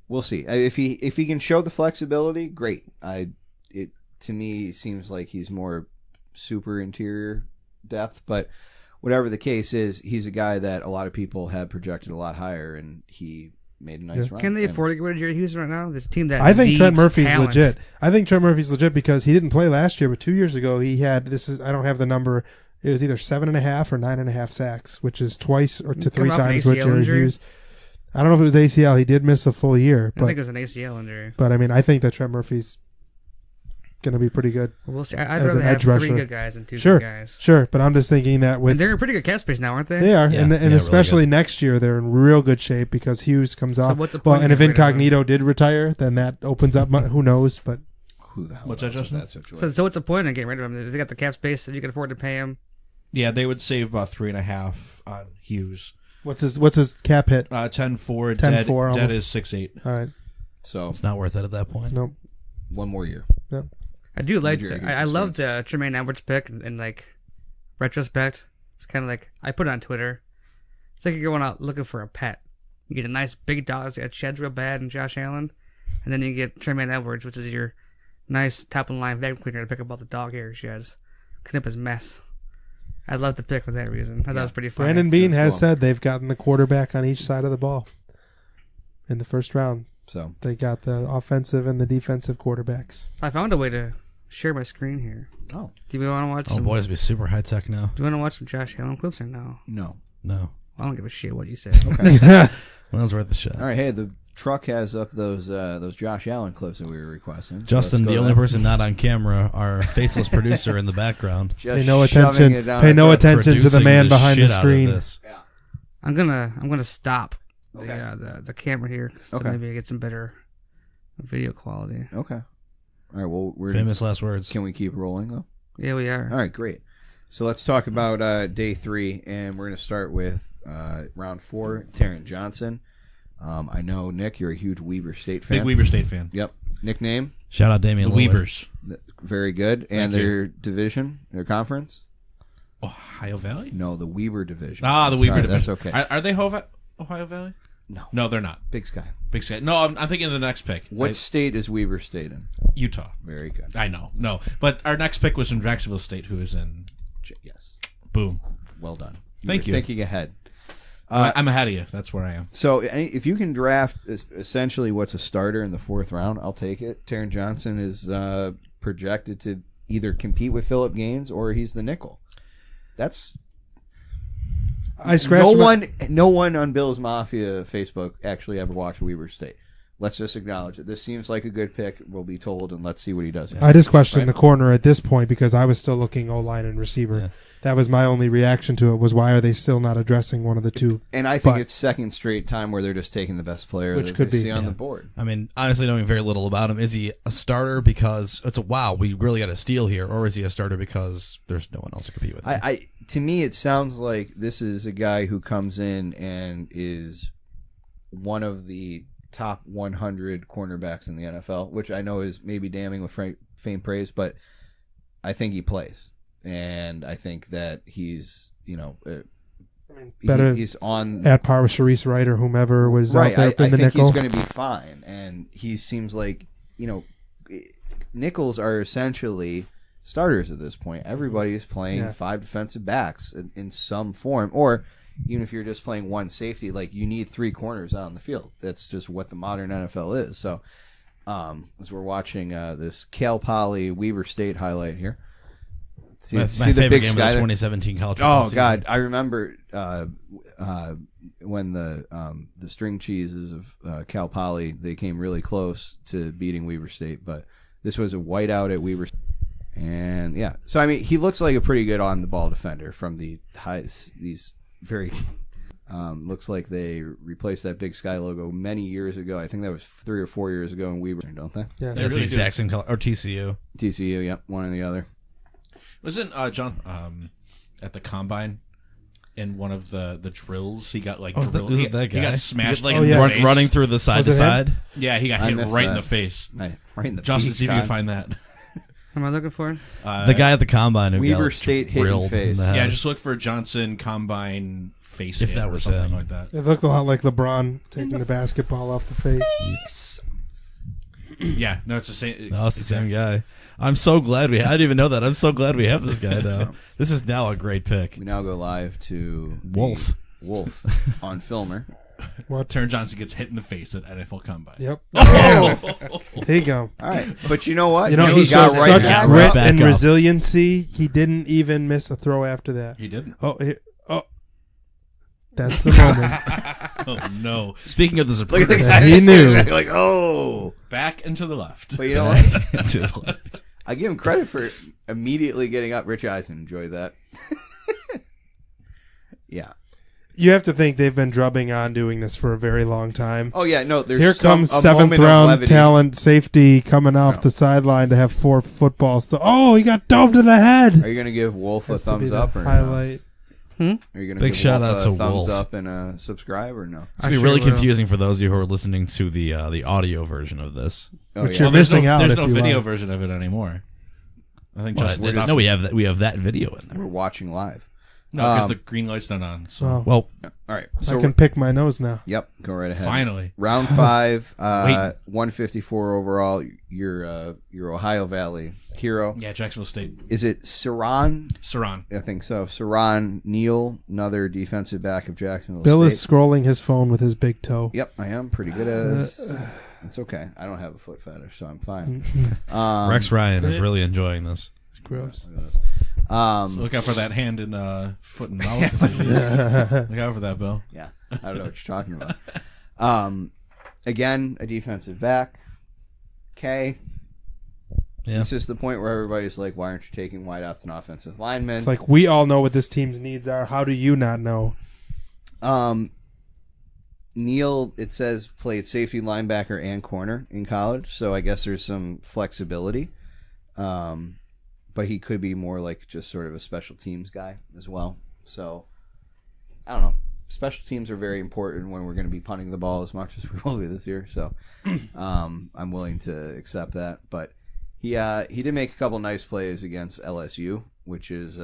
[SPEAKER 3] we'll see. If he can show the flexibility, great. It to me seems like he's more super interior depth, but whatever the case is, he's a guy that a lot of people had projected a lot higher, and he made a nice run.
[SPEAKER 2] Can they afford to get rid of Jerry Hughes right now? This team that
[SPEAKER 4] I think Trent
[SPEAKER 2] needs
[SPEAKER 4] Murphy's
[SPEAKER 2] talent.
[SPEAKER 4] legit. I think Trent Murphy's legit because he didn't play last year, but 2 years ago he had I don't have the number. It was either 7.5 or 9.5 sacks, which is twice or to 3 times what Jerry Hughes. I don't know if it was ACL. He did miss a full year,
[SPEAKER 2] I think it was an ACL injury.
[SPEAKER 4] But I mean, I think that Trent Murphy's going to be pretty good.
[SPEAKER 2] We'll see. I'd
[SPEAKER 4] as
[SPEAKER 2] rather
[SPEAKER 4] an
[SPEAKER 2] have
[SPEAKER 4] edge
[SPEAKER 2] 3
[SPEAKER 4] rusher.
[SPEAKER 2] good guys than 2
[SPEAKER 4] Sure,
[SPEAKER 2] good guys.
[SPEAKER 4] sure. But I'm just thinking that with
[SPEAKER 2] And they're in pretty good cap space now, aren't they?
[SPEAKER 4] they are,
[SPEAKER 1] Yeah,
[SPEAKER 4] and
[SPEAKER 1] really
[SPEAKER 4] especially
[SPEAKER 1] good.
[SPEAKER 4] next year, they're in real good shape because Hughes comes off.
[SPEAKER 2] what's the
[SPEAKER 4] Well,
[SPEAKER 2] point
[SPEAKER 4] and
[SPEAKER 2] of
[SPEAKER 4] if
[SPEAKER 2] getting rid of him?
[SPEAKER 4] Incognito did retire, then that opens up. Who knows? But
[SPEAKER 3] Who the hell
[SPEAKER 5] What's
[SPEAKER 3] knows
[SPEAKER 5] that,
[SPEAKER 3] with
[SPEAKER 5] Justin?
[SPEAKER 3] that situation?
[SPEAKER 2] So what's the point of getting rid of him? They got the cap space that you can afford to pay him.
[SPEAKER 5] Yeah, they would save about 3.5 on Hughes.
[SPEAKER 4] what's his cap hit?
[SPEAKER 5] 10-4.
[SPEAKER 4] 10-4
[SPEAKER 5] Dead
[SPEAKER 4] almost.
[SPEAKER 5] is 6'8".
[SPEAKER 4] All right,
[SPEAKER 3] So
[SPEAKER 1] it's not worth it at that point.
[SPEAKER 4] nope.
[SPEAKER 3] one more year.
[SPEAKER 2] I do like.
[SPEAKER 3] Jerry Hughes
[SPEAKER 2] I love
[SPEAKER 3] experience.
[SPEAKER 2] the Tremaine Edwards pick, and like retrospect, it's kind of like I put it on Twitter. It's like you're going out looking for a pet. You get a nice big dog that's got sheds real bad, and Josh Allen, and then you get Tremaine Edwards, which is your nice top of the line vacuum cleaner to pick up all the dog hair she has, clean up his mess. I love the pick for that reason. I thought it was pretty funny.
[SPEAKER 4] Brandon Bean
[SPEAKER 3] That's
[SPEAKER 4] has
[SPEAKER 3] cool.
[SPEAKER 4] said they've gotten the quarterback on each side of the ball in the first round.
[SPEAKER 3] So
[SPEAKER 4] They got the offensive and the defensive quarterbacks.
[SPEAKER 2] I found a way to share my screen here.
[SPEAKER 3] oh
[SPEAKER 2] Do you want to watch?
[SPEAKER 1] Oh,
[SPEAKER 2] some,
[SPEAKER 1] boys, be super high tech now.
[SPEAKER 2] Do you want to watch some Josh Allen clips or no?
[SPEAKER 3] no.
[SPEAKER 1] No,
[SPEAKER 2] I don't give a shit what you say.
[SPEAKER 1] well, that's worth the shot.
[SPEAKER 3] All right, hey, the truck has up those Josh Allen clips that we were requesting. So
[SPEAKER 1] Justin,
[SPEAKER 3] let's go
[SPEAKER 1] the
[SPEAKER 3] to
[SPEAKER 1] only
[SPEAKER 3] that.
[SPEAKER 1] person not on camera, our faceless producer in the background.
[SPEAKER 3] Just
[SPEAKER 4] Pay no
[SPEAKER 3] shoving
[SPEAKER 4] attention.
[SPEAKER 3] it down
[SPEAKER 4] Pay
[SPEAKER 3] our
[SPEAKER 4] no
[SPEAKER 3] throat.
[SPEAKER 4] attention to the
[SPEAKER 1] Producing
[SPEAKER 4] man behind the
[SPEAKER 1] shit out of
[SPEAKER 4] screen.
[SPEAKER 1] this.
[SPEAKER 2] I'm gonna stop
[SPEAKER 3] Okay.
[SPEAKER 2] the camera here, so
[SPEAKER 3] Okay.
[SPEAKER 2] maybe I get some better video quality.
[SPEAKER 3] Okay. All right. Well,
[SPEAKER 1] Famous last words.
[SPEAKER 3] can we keep rolling though?
[SPEAKER 2] Yeah, we are.
[SPEAKER 3] All right, great. So let's talk about day 3, and we're going to start with round 4, Taron Johnson. I know, Nick, you're a huge Weber State fan.
[SPEAKER 5] Big Weber State fan.
[SPEAKER 3] Yep. Nickname?
[SPEAKER 1] Shout out Damian
[SPEAKER 5] The
[SPEAKER 1] Lillard.
[SPEAKER 5] Weavers.
[SPEAKER 3] Very good. And
[SPEAKER 5] Thank you.
[SPEAKER 3] their division, their conference?
[SPEAKER 5] Ohio Valley?
[SPEAKER 3] No, the Weber division.
[SPEAKER 5] Ah, the Weber
[SPEAKER 3] Sorry,
[SPEAKER 5] division.
[SPEAKER 3] That's okay.
[SPEAKER 5] Are they Ohio Valley?
[SPEAKER 3] No.
[SPEAKER 5] No, they're not.
[SPEAKER 3] Big Sky.
[SPEAKER 5] Big Sky. No, I'm thinking of the next pick.
[SPEAKER 3] What state is Weber State in?
[SPEAKER 5] Utah.
[SPEAKER 3] Very good.
[SPEAKER 5] I know. No. But our next pick was from Jacksonville State, who is in
[SPEAKER 3] Yes.
[SPEAKER 5] boom.
[SPEAKER 3] Well done.
[SPEAKER 5] Thank
[SPEAKER 3] were
[SPEAKER 5] you.
[SPEAKER 3] Thinking ahead.
[SPEAKER 5] I'm ahead of you. That's where I am.
[SPEAKER 3] So if you can draft essentially what's a starter in the 4th round, I'll take it. Taron Johnson is projected to either compete with Phillip Gaines or he's the nickel. That's
[SPEAKER 4] I scratched
[SPEAKER 3] no one on Bill's Mafia Facebook actually ever watched Weber State. Let's just acknowledge it. This seems like a good pick. We'll be told, and let's see what he does.
[SPEAKER 4] I just questioned
[SPEAKER 3] Right?
[SPEAKER 4] the corner at this point because I was still looking O-line and receiver.
[SPEAKER 1] Yeah.
[SPEAKER 4] That was my only reaction to it was why are they still not addressing one of the two?
[SPEAKER 3] And I think
[SPEAKER 4] But-
[SPEAKER 3] it's second straight time where they're just taking the best player
[SPEAKER 4] Which
[SPEAKER 3] that
[SPEAKER 4] could
[SPEAKER 3] they
[SPEAKER 4] be,
[SPEAKER 3] see on
[SPEAKER 1] yeah.
[SPEAKER 3] the board.
[SPEAKER 1] I mean, honestly, knowing very little about him, is he a starter because it's a wow, we really got a steal here, or is he a starter because there's no one else to compete with him?
[SPEAKER 3] To me, it sounds like this is a guy who comes in and is one of the top 100 cornerbacks in the NFL, which I know is maybe damning with faint praise, but I think he plays. And I think that he's,
[SPEAKER 4] better
[SPEAKER 3] he's on
[SPEAKER 4] at par with Sharice Wright or whomever was
[SPEAKER 3] right.
[SPEAKER 4] out there in
[SPEAKER 3] I
[SPEAKER 4] the
[SPEAKER 3] think
[SPEAKER 4] nickel.
[SPEAKER 3] he's going to be fine, and he seems like nickels are essentially starters at this point. Everybody is playing 5 defensive backs in some form, or even if you're just playing one safety, like you need 3 corners out on the field. That's just what the modern NFL is. So, as we're watching this Cal Poly Weber State highlight here. See
[SPEAKER 1] my
[SPEAKER 3] the
[SPEAKER 1] favorite
[SPEAKER 3] big
[SPEAKER 1] game
[SPEAKER 3] sky
[SPEAKER 1] of the
[SPEAKER 3] there?
[SPEAKER 1] 2017 college football
[SPEAKER 3] Oh
[SPEAKER 1] season.
[SPEAKER 3] God, I remember when the string cheeses of Cal Poly, they came really close to beating Weber State, but this was a whiteout at Weber State. And yeah, so I mean, he looks like a pretty good on the ball defender from the highs. These very looks like they replaced that Big Sky logo many years ago. I think that was 3 or 4 years ago in Weber, don't they?
[SPEAKER 4] Yeah.
[SPEAKER 1] That's the
[SPEAKER 5] really
[SPEAKER 1] exact same color. Or TCU.
[SPEAKER 3] TCU, yep, one or the other.
[SPEAKER 5] Wasn't John at the combine in one of the drills? He got like
[SPEAKER 1] Was
[SPEAKER 5] drilled.
[SPEAKER 1] that
[SPEAKER 5] He
[SPEAKER 1] guy?
[SPEAKER 5] got smashed like
[SPEAKER 4] Oh,
[SPEAKER 5] in
[SPEAKER 4] yeah.
[SPEAKER 5] the
[SPEAKER 1] Run,
[SPEAKER 5] face.
[SPEAKER 1] running through the side
[SPEAKER 4] Was
[SPEAKER 1] to
[SPEAKER 4] it him?
[SPEAKER 1] side.
[SPEAKER 5] Yeah, he got
[SPEAKER 3] I
[SPEAKER 5] hit
[SPEAKER 3] missed
[SPEAKER 5] right in
[SPEAKER 3] that.
[SPEAKER 5] the face.
[SPEAKER 3] Right in the
[SPEAKER 5] Justin,
[SPEAKER 3] beach,
[SPEAKER 5] see if you can
[SPEAKER 3] Con.
[SPEAKER 5] find that.
[SPEAKER 2] Am I looking for it?
[SPEAKER 1] The guy at the combine who
[SPEAKER 3] Weber
[SPEAKER 1] got
[SPEAKER 3] State hitting
[SPEAKER 1] drilled in
[SPEAKER 3] face.
[SPEAKER 1] the head.
[SPEAKER 5] Yeah, just look for Johnson combine face
[SPEAKER 1] If
[SPEAKER 5] hit
[SPEAKER 1] that
[SPEAKER 5] or
[SPEAKER 1] was
[SPEAKER 5] something
[SPEAKER 1] him.
[SPEAKER 5] like that.
[SPEAKER 4] It looked a lot like LeBron taking the basketball off the face.
[SPEAKER 1] Yes.
[SPEAKER 5] Yeah, no, it's the same.
[SPEAKER 1] No, it's the same guy. I'm so glad I didn't even know that. I'm so glad we have this guy now. This is now a great pick.
[SPEAKER 3] We now go live to
[SPEAKER 1] Wolf.
[SPEAKER 3] Wolf on Filmer.
[SPEAKER 4] What?
[SPEAKER 5] Turn Johnson gets hit in the face at NFL Combine.
[SPEAKER 4] Yep.
[SPEAKER 3] Oh!
[SPEAKER 4] There you go.
[SPEAKER 3] All right, but you know what?
[SPEAKER 4] You know, he
[SPEAKER 3] got
[SPEAKER 4] showed
[SPEAKER 3] right
[SPEAKER 4] such
[SPEAKER 3] back
[SPEAKER 4] grit
[SPEAKER 3] up.
[SPEAKER 1] back
[SPEAKER 4] and
[SPEAKER 1] up.
[SPEAKER 4] resiliency. He didn't even miss a throw after that.
[SPEAKER 5] He didn't.
[SPEAKER 4] Oh, that's the moment.
[SPEAKER 5] Oh no!
[SPEAKER 1] Speaking of the
[SPEAKER 3] Look at the
[SPEAKER 1] Supreme,
[SPEAKER 3] guy.
[SPEAKER 4] He knew.
[SPEAKER 3] Like, oh.
[SPEAKER 5] Back and to the left.
[SPEAKER 3] But you know what?
[SPEAKER 1] to the left.
[SPEAKER 3] I give him credit for immediately getting up. Rich Eisen enjoyed that. Yeah.
[SPEAKER 4] You have to think they've been drubbing on doing this for a very long time.
[SPEAKER 3] Oh yeah. No. There's
[SPEAKER 4] Here comes
[SPEAKER 3] a
[SPEAKER 4] 7th
[SPEAKER 3] moment of
[SPEAKER 4] round
[SPEAKER 3] levity.
[SPEAKER 4] talent safety coming off
[SPEAKER 3] No.
[SPEAKER 4] the sideline to have 4 footballs. Oh, he got dove to the head.
[SPEAKER 3] Are you gonna give Wolf a
[SPEAKER 4] Has to be
[SPEAKER 3] thumbs
[SPEAKER 4] the
[SPEAKER 3] up or no?
[SPEAKER 4] highlight?
[SPEAKER 3] Are you gonna
[SPEAKER 1] Big
[SPEAKER 3] give
[SPEAKER 1] shout
[SPEAKER 3] Wolf
[SPEAKER 1] out
[SPEAKER 3] a
[SPEAKER 1] to
[SPEAKER 3] thumbs
[SPEAKER 1] Wolf.
[SPEAKER 3] up and a subscribe or no?
[SPEAKER 1] It's gonna be
[SPEAKER 2] I
[SPEAKER 1] really
[SPEAKER 2] sure will.
[SPEAKER 1] confusing for those of you who are listening to the audio version of this.
[SPEAKER 3] Oh
[SPEAKER 4] Which
[SPEAKER 3] yeah.
[SPEAKER 4] you're
[SPEAKER 5] There's
[SPEAKER 4] missing out
[SPEAKER 5] There's
[SPEAKER 4] if
[SPEAKER 5] no
[SPEAKER 4] you
[SPEAKER 5] video
[SPEAKER 4] like.
[SPEAKER 5] version of it anymore. I think
[SPEAKER 1] But
[SPEAKER 5] just
[SPEAKER 3] we're just-
[SPEAKER 1] no, we have that video in there.
[SPEAKER 3] We're watching live.
[SPEAKER 5] no, because
[SPEAKER 3] um,
[SPEAKER 5] the green light's not on. So
[SPEAKER 4] Oh,
[SPEAKER 1] Well,
[SPEAKER 3] All right.
[SPEAKER 4] I
[SPEAKER 3] So
[SPEAKER 4] can pick my nose now.
[SPEAKER 3] yep. Go right ahead.
[SPEAKER 5] finally,
[SPEAKER 3] Round 5,
[SPEAKER 1] Wait.
[SPEAKER 3] 154 overall. Your Ohio Valley hero.
[SPEAKER 5] yeah, Jacksonville State,
[SPEAKER 3] Is it Saran?
[SPEAKER 5] Saran.
[SPEAKER 3] I think so. Saran Neal, another defensive back of Jacksonville
[SPEAKER 4] Bill
[SPEAKER 3] State.
[SPEAKER 4] is scrolling his phone with his big toe.
[SPEAKER 3] Yep, I am pretty good at this. It's okay. I don't have a foot fetish, so I'm fine.
[SPEAKER 1] Rex Ryan is really enjoying this.
[SPEAKER 4] It's gross.
[SPEAKER 5] So look out for that hand and foot and mouth. disease. Look out for that, Bill.
[SPEAKER 3] Yeah, I don't know what you're talking about. Again, a defensive back. K.
[SPEAKER 1] Yeah.
[SPEAKER 3] It's just the point where everybody's like, why aren't you taking wideouts and offensive linemen?
[SPEAKER 4] It's like we all know what this team's needs are. How do you not know?
[SPEAKER 3] Neal, it says, played safety, linebacker, and corner in college, so I guess there's some flexibility. But he could be more like just sort of a special teams guy as well. So, I don't know. Special teams are very important when we're going to be punting the ball as much as we will be this year. So, I'm willing to accept that. But he did make a couple nice plays against LSU, which is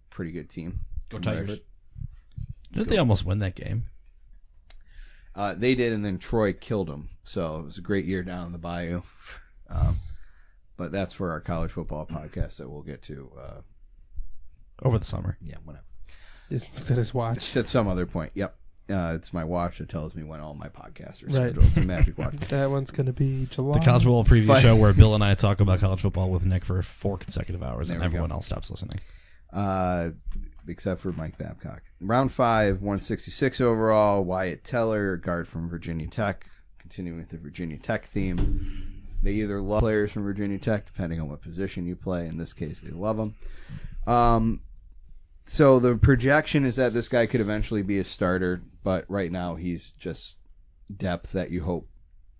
[SPEAKER 3] pretty good team.
[SPEAKER 5] Go Tigers.
[SPEAKER 1] Didn't they almost win that game?
[SPEAKER 3] They did, and then Troy killed them. So it was a great year down in the bayou. But that's for our college football podcast that we'll get to.
[SPEAKER 1] Over the summer.
[SPEAKER 3] Yeah, whenever.
[SPEAKER 4] It's at his watch.
[SPEAKER 3] It's at some other point. Yep. It's my watch that tells me when all my podcasts are
[SPEAKER 4] Right.
[SPEAKER 3] scheduled. It's a magic watch.
[SPEAKER 4] That one's going to be July.
[SPEAKER 1] The college football preview
[SPEAKER 3] Fine.
[SPEAKER 1] show where Bill and I talk about college football with Nick for 4 consecutive hours,
[SPEAKER 3] There
[SPEAKER 1] and
[SPEAKER 3] we
[SPEAKER 1] everyone
[SPEAKER 3] go.
[SPEAKER 1] else stops listening.
[SPEAKER 3] Except for Mike Babcock. Round 5, 166 overall. Wyatt Teller, guard from Virginia Tech. Continuing with the Virginia Tech theme. They either love players from Virginia Tech, depending on what position you play. In this case, they love them. So the projection is that this guy could eventually be a starter, but right now he's just depth that you hope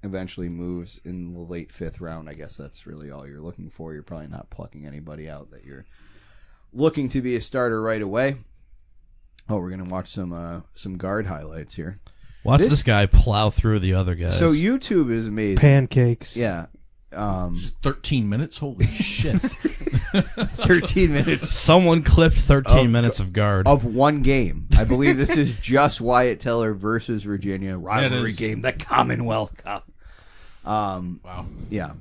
[SPEAKER 3] eventually moves in the late 5th round. I guess that's really all you're looking for. You're probably not plucking anybody out that you're looking to be a starter right away. Oh, we're gonna watch some guard highlights here.
[SPEAKER 1] Watch this guy plow through the other guys.
[SPEAKER 3] So YouTube is amazing.
[SPEAKER 4] Pancakes.
[SPEAKER 3] Yeah.
[SPEAKER 5] 13 minutes? Holy shit.
[SPEAKER 3] 13 minutes
[SPEAKER 1] Someone clipped 13 minutes of guard.
[SPEAKER 3] of one game. I believe this is just Wyatt Teller versus Virginia rivalry
[SPEAKER 5] is.
[SPEAKER 3] game, the Commonwealth Cup.
[SPEAKER 5] Wow.
[SPEAKER 3] Yeah.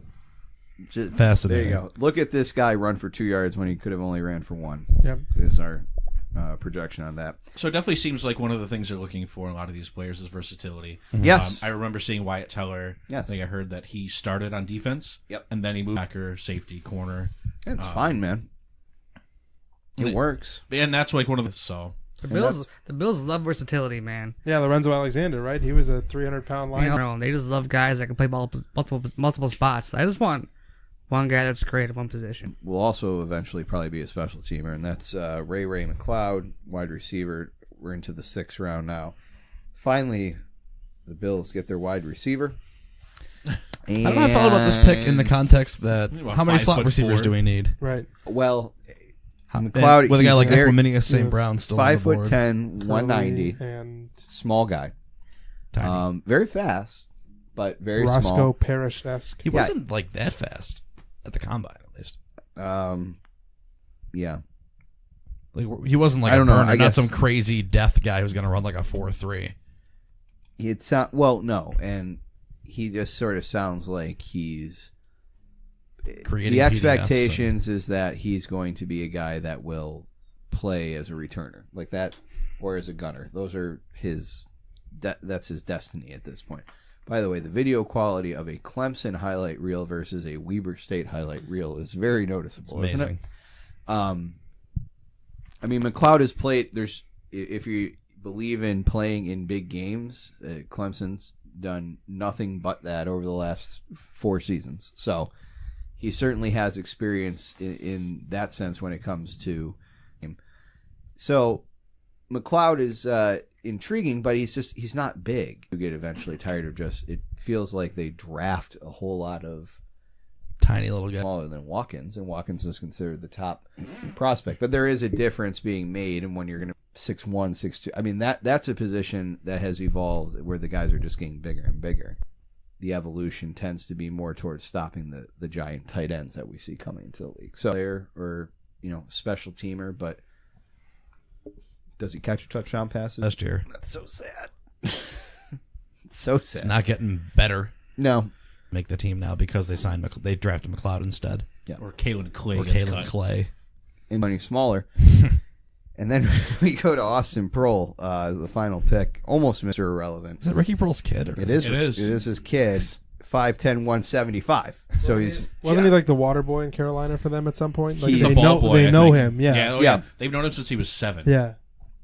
[SPEAKER 3] Just,
[SPEAKER 1] Fascinating.
[SPEAKER 3] There you go. Look at this guy run for 2 yards when he could have only ran for 1.
[SPEAKER 4] Yep.
[SPEAKER 3] Is our projection on that.
[SPEAKER 5] So it definitely seems like one of the things they're looking for in a lot of these players is versatility.
[SPEAKER 3] Yes.
[SPEAKER 5] I remember seeing Wyatt Teller.
[SPEAKER 3] Yes.
[SPEAKER 5] I think I heard that he started on defense.
[SPEAKER 3] Yep.
[SPEAKER 5] And then he moved backer, safety, corner.
[SPEAKER 3] It's fine, man. It works.
[SPEAKER 5] And that's like one of the... So...
[SPEAKER 2] The Bills love versatility, man.
[SPEAKER 4] Yeah, Lorenzo Alexander, right? He was a 300-pound
[SPEAKER 2] You
[SPEAKER 4] lineman.
[SPEAKER 2] know, they just love guys that can play multiple spots. I just want one guy that's great at one position.
[SPEAKER 3] Will also eventually probably be a special teamer, and that's Ray McLeod, wide receiver. We're into the 6th round now. Finally, the Bills get their wide receiver.
[SPEAKER 1] I don't know how I felt about this pick in the context that
[SPEAKER 5] About
[SPEAKER 1] how many slot
[SPEAKER 5] 5'4".
[SPEAKER 1] receivers do we need?
[SPEAKER 4] Right.
[SPEAKER 3] Well,
[SPEAKER 1] And
[SPEAKER 3] McLeod,
[SPEAKER 1] with a guy
[SPEAKER 3] he's
[SPEAKER 1] like
[SPEAKER 3] very-
[SPEAKER 1] Equiminius St. Brown still on the board.
[SPEAKER 3] 5'10", 190,
[SPEAKER 4] And
[SPEAKER 3] small guy.
[SPEAKER 1] Tiny.
[SPEAKER 3] Very fast, but very
[SPEAKER 4] Roscoe
[SPEAKER 3] small.
[SPEAKER 4] Parrish-esque.
[SPEAKER 1] He wasn't like that fast at the combine, at least.
[SPEAKER 3] Yeah.
[SPEAKER 1] Like he wasn't like
[SPEAKER 3] I
[SPEAKER 1] a
[SPEAKER 3] don't know,
[SPEAKER 1] burner,
[SPEAKER 3] I
[SPEAKER 1] not
[SPEAKER 3] guess-
[SPEAKER 1] some crazy death guy who's going to run like a 4.3.
[SPEAKER 3] Well, no, and he just sort of sounds like he's
[SPEAKER 1] Creating
[SPEAKER 3] the
[SPEAKER 1] PDFs,
[SPEAKER 3] expectations is that he's going to be a guy that will play as a returner like that or as a gunner. Those are that's his destiny at this point. By the way, the video quality of a Clemson highlight reel versus a Weber State highlight reel is very noticeable,
[SPEAKER 1] It's
[SPEAKER 3] isn't
[SPEAKER 1] amazing.
[SPEAKER 3] it? I mean, McLeod has played. If you believe in playing in big games, Clemson's done nothing but that over the last 4 seasons. So he certainly has experience in that sense when it comes to him. So McLeod is intriguing, but he's not big. You get eventually tired of it feels like they draft a whole lot of
[SPEAKER 1] Tiny little guy.
[SPEAKER 3] smaller than Watkins, and Watkins is considered the top prospect. But there is a difference being made, and when you're going to 6'1", 6'2", I mean that's a position that has evolved where the guys are just getting bigger and bigger. The evolution tends to be more towards stopping the giant tight ends that we see coming into the league. So player or special teamer, but does he catch a touchdown passes?
[SPEAKER 1] Last year.
[SPEAKER 3] That's so sad. It's so sad.
[SPEAKER 1] It's not getting better.
[SPEAKER 3] No.
[SPEAKER 1] Make the team now because they drafted McLeod instead.
[SPEAKER 5] Or Kalen Clay.
[SPEAKER 1] Or
[SPEAKER 5] gets
[SPEAKER 1] Kalen
[SPEAKER 5] cut.
[SPEAKER 1] Clay.
[SPEAKER 3] And money smaller. And then we go to Austin Prohl, the final pick, almost Mr. Irrelevant.
[SPEAKER 1] Is that Ricky Pearl's kid? Or
[SPEAKER 3] It is.
[SPEAKER 5] It is.
[SPEAKER 3] It is his kid. 5'10", 175. So he's
[SPEAKER 4] Wasn't he like the water boy in Carolina for them at some point? Like
[SPEAKER 3] He's
[SPEAKER 4] they
[SPEAKER 3] a
[SPEAKER 5] ball
[SPEAKER 4] know
[SPEAKER 5] boy,
[SPEAKER 4] they
[SPEAKER 5] I
[SPEAKER 4] know
[SPEAKER 5] think.
[SPEAKER 4] him. Yeah.
[SPEAKER 3] Yeah.
[SPEAKER 5] They've known him since he was 7.
[SPEAKER 4] Yeah.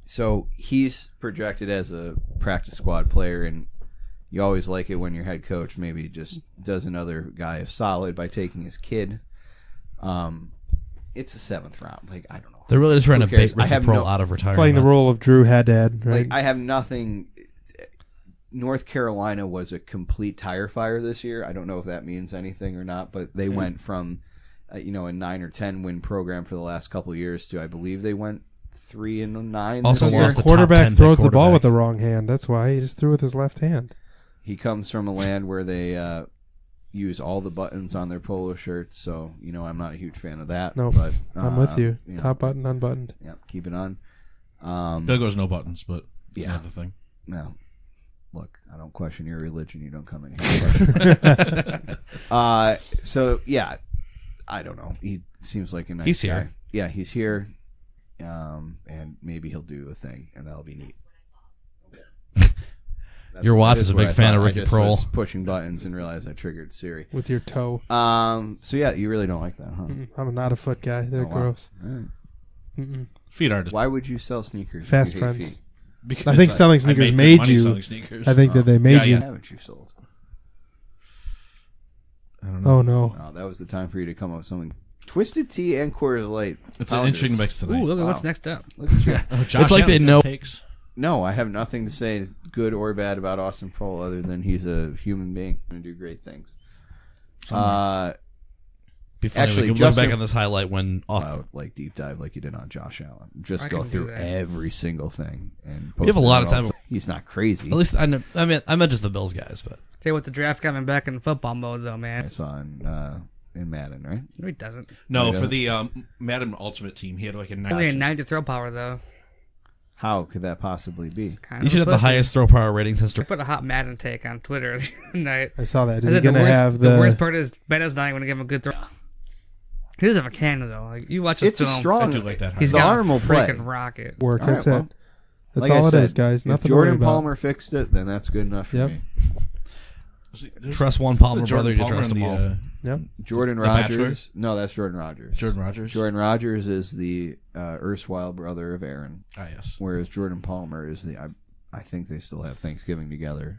[SPEAKER 3] So he's projected as a practice squad player, and you always like it when your head coach maybe just does another guy a solid by taking his kid. It's the 7th round. Like, I don't know.
[SPEAKER 1] They're really just trying to
[SPEAKER 3] Who cares?
[SPEAKER 1] bait
[SPEAKER 3] I
[SPEAKER 1] Ricky
[SPEAKER 3] have
[SPEAKER 1] Pearl
[SPEAKER 3] no-
[SPEAKER 1] out of retirement.
[SPEAKER 4] Playing the role of Drew Haddad, right?
[SPEAKER 3] Like, I have nothing. North Carolina was a complete tire fire this year. I don't know if that means anything or not, but they went from a 9 or 10 win program for the last couple of years to, I believe they went 3-9
[SPEAKER 1] Also
[SPEAKER 3] this
[SPEAKER 4] the
[SPEAKER 3] year.
[SPEAKER 1] lost the top
[SPEAKER 4] quarterback
[SPEAKER 1] 10
[SPEAKER 4] throws
[SPEAKER 1] pick
[SPEAKER 4] the ball
[SPEAKER 1] quarterback.
[SPEAKER 4] with the wrong hand. That's why he just threw with his left hand.
[SPEAKER 3] He comes from a land where they use all the buttons on their polo shirts, so I'm not a huge fan of that.
[SPEAKER 4] Nope.
[SPEAKER 3] But
[SPEAKER 4] I'm with you.
[SPEAKER 3] know,
[SPEAKER 4] Top button unbuttoned.
[SPEAKER 3] Yeah, keep it on.
[SPEAKER 5] Bill goes no buttons, but it's
[SPEAKER 3] Yeah.
[SPEAKER 5] another thing.
[SPEAKER 3] No, look, I don't question your religion. You don't come in here. So yeah, I don't know. He seems like a nice
[SPEAKER 1] He's
[SPEAKER 3] guy.
[SPEAKER 1] here.
[SPEAKER 3] Yeah, he's here, and maybe he'll do a thing, and that'll be neat. That's
[SPEAKER 1] Your
[SPEAKER 3] what-
[SPEAKER 1] watch
[SPEAKER 3] that
[SPEAKER 1] is a
[SPEAKER 3] what
[SPEAKER 1] big
[SPEAKER 3] I
[SPEAKER 1] fan of
[SPEAKER 3] thought.
[SPEAKER 1] Ricky
[SPEAKER 3] I just
[SPEAKER 1] Pearl.
[SPEAKER 3] was pushing buttons and realized I triggered Siri.
[SPEAKER 4] With your toe.
[SPEAKER 3] So yeah, you really don't like that, huh?
[SPEAKER 4] I'm not a foot guy. They're
[SPEAKER 3] Oh, wow.
[SPEAKER 4] gross.
[SPEAKER 3] All right.
[SPEAKER 4] Mm-mm.
[SPEAKER 5] Feet are just
[SPEAKER 3] Why would you sell sneakers? if
[SPEAKER 4] Fast
[SPEAKER 3] you hate
[SPEAKER 4] friends.
[SPEAKER 3] feet?
[SPEAKER 5] because
[SPEAKER 4] I think selling sneakers
[SPEAKER 5] make good
[SPEAKER 4] made
[SPEAKER 5] money
[SPEAKER 4] you-
[SPEAKER 5] selling sneakers.
[SPEAKER 4] I think that they made
[SPEAKER 5] Yeah,
[SPEAKER 4] you.
[SPEAKER 5] yeah.
[SPEAKER 3] Haven't you sold?
[SPEAKER 5] I don't know.
[SPEAKER 4] Oh no.
[SPEAKER 3] Oh, that was the time for you to come up with something. Twisted Tea and Coors Light.
[SPEAKER 5] It's an
[SPEAKER 3] Founders.
[SPEAKER 5] interesting mix tonight.
[SPEAKER 2] Ooh, look at
[SPEAKER 3] Wow.
[SPEAKER 2] what's next up.
[SPEAKER 3] Look at you.
[SPEAKER 5] Oh, Josh
[SPEAKER 1] It's like they
[SPEAKER 5] Allen
[SPEAKER 1] know-
[SPEAKER 5] takes.
[SPEAKER 3] No, I have nothing to say good or bad about Austin Prohl other than he's a human being and do great things.
[SPEAKER 1] Be funny.
[SPEAKER 3] Actually,
[SPEAKER 1] we can
[SPEAKER 3] Justin-
[SPEAKER 1] look back on this highlight when
[SPEAKER 3] like deep dive like you did on Josh Allen. Just
[SPEAKER 2] I
[SPEAKER 3] go
[SPEAKER 2] can do
[SPEAKER 3] through
[SPEAKER 2] that.
[SPEAKER 3] every single thing. And
[SPEAKER 1] We have a
[SPEAKER 3] post
[SPEAKER 1] lot
[SPEAKER 3] it
[SPEAKER 1] of time.
[SPEAKER 3] all. He's not crazy.
[SPEAKER 1] at least I meant just the Bills guys, but
[SPEAKER 2] Tell you what, the draft got me back in football mode, though,
[SPEAKER 3] I
[SPEAKER 2] man.
[SPEAKER 3] saw in Madden, right?
[SPEAKER 2] No, he doesn't.
[SPEAKER 5] No,
[SPEAKER 3] Right
[SPEAKER 5] for
[SPEAKER 3] on.
[SPEAKER 5] the Madden Ultimate Team, he had like a
[SPEAKER 2] Only a
[SPEAKER 5] 90.
[SPEAKER 2] 90 throw power, though.
[SPEAKER 3] How could that possibly be?
[SPEAKER 2] Kind
[SPEAKER 1] you
[SPEAKER 2] of
[SPEAKER 1] should
[SPEAKER 2] a
[SPEAKER 1] have the
[SPEAKER 2] pussy.
[SPEAKER 1] highest throw power ratings
[SPEAKER 2] I
[SPEAKER 1] history.
[SPEAKER 2] put a hot Madden take on Twitter the other night.
[SPEAKER 4] I saw that. Is
[SPEAKER 2] I
[SPEAKER 4] he
[SPEAKER 2] said
[SPEAKER 4] going to have
[SPEAKER 2] the worst part is Bennett's not going to give him a good throw. He doesn't have a cannon, though. Like, you watch the
[SPEAKER 3] It's a
[SPEAKER 2] film.
[SPEAKER 5] I
[SPEAKER 3] strong.
[SPEAKER 5] do like that.
[SPEAKER 2] He's
[SPEAKER 3] The
[SPEAKER 2] got
[SPEAKER 3] arm
[SPEAKER 2] a
[SPEAKER 3] will play.
[SPEAKER 2] freaking rocket.
[SPEAKER 4] work?
[SPEAKER 3] All
[SPEAKER 4] That's
[SPEAKER 3] right,
[SPEAKER 4] it.
[SPEAKER 3] well,
[SPEAKER 4] That's
[SPEAKER 3] like I
[SPEAKER 4] all it
[SPEAKER 3] said,
[SPEAKER 4] is, guys.
[SPEAKER 3] If
[SPEAKER 4] Nothing
[SPEAKER 3] Jordan
[SPEAKER 4] to worry about.
[SPEAKER 3] Palmer fixed it, then that's good enough for
[SPEAKER 4] Yep.
[SPEAKER 3] me.
[SPEAKER 1] Trust one Palmer brother, you
[SPEAKER 5] Palmer
[SPEAKER 1] trust
[SPEAKER 5] and
[SPEAKER 1] them all.
[SPEAKER 4] Yep.
[SPEAKER 3] Jordan
[SPEAKER 5] The
[SPEAKER 3] Rogers.
[SPEAKER 5] Bachelor?
[SPEAKER 3] No, that's Jordan Rogers.
[SPEAKER 5] Jordan Rogers.
[SPEAKER 3] Jordan Rogers is the erstwhile brother of Aaron,
[SPEAKER 5] Ah, yes.
[SPEAKER 3] whereas Jordan Palmer is the. I think they still have Thanksgiving together.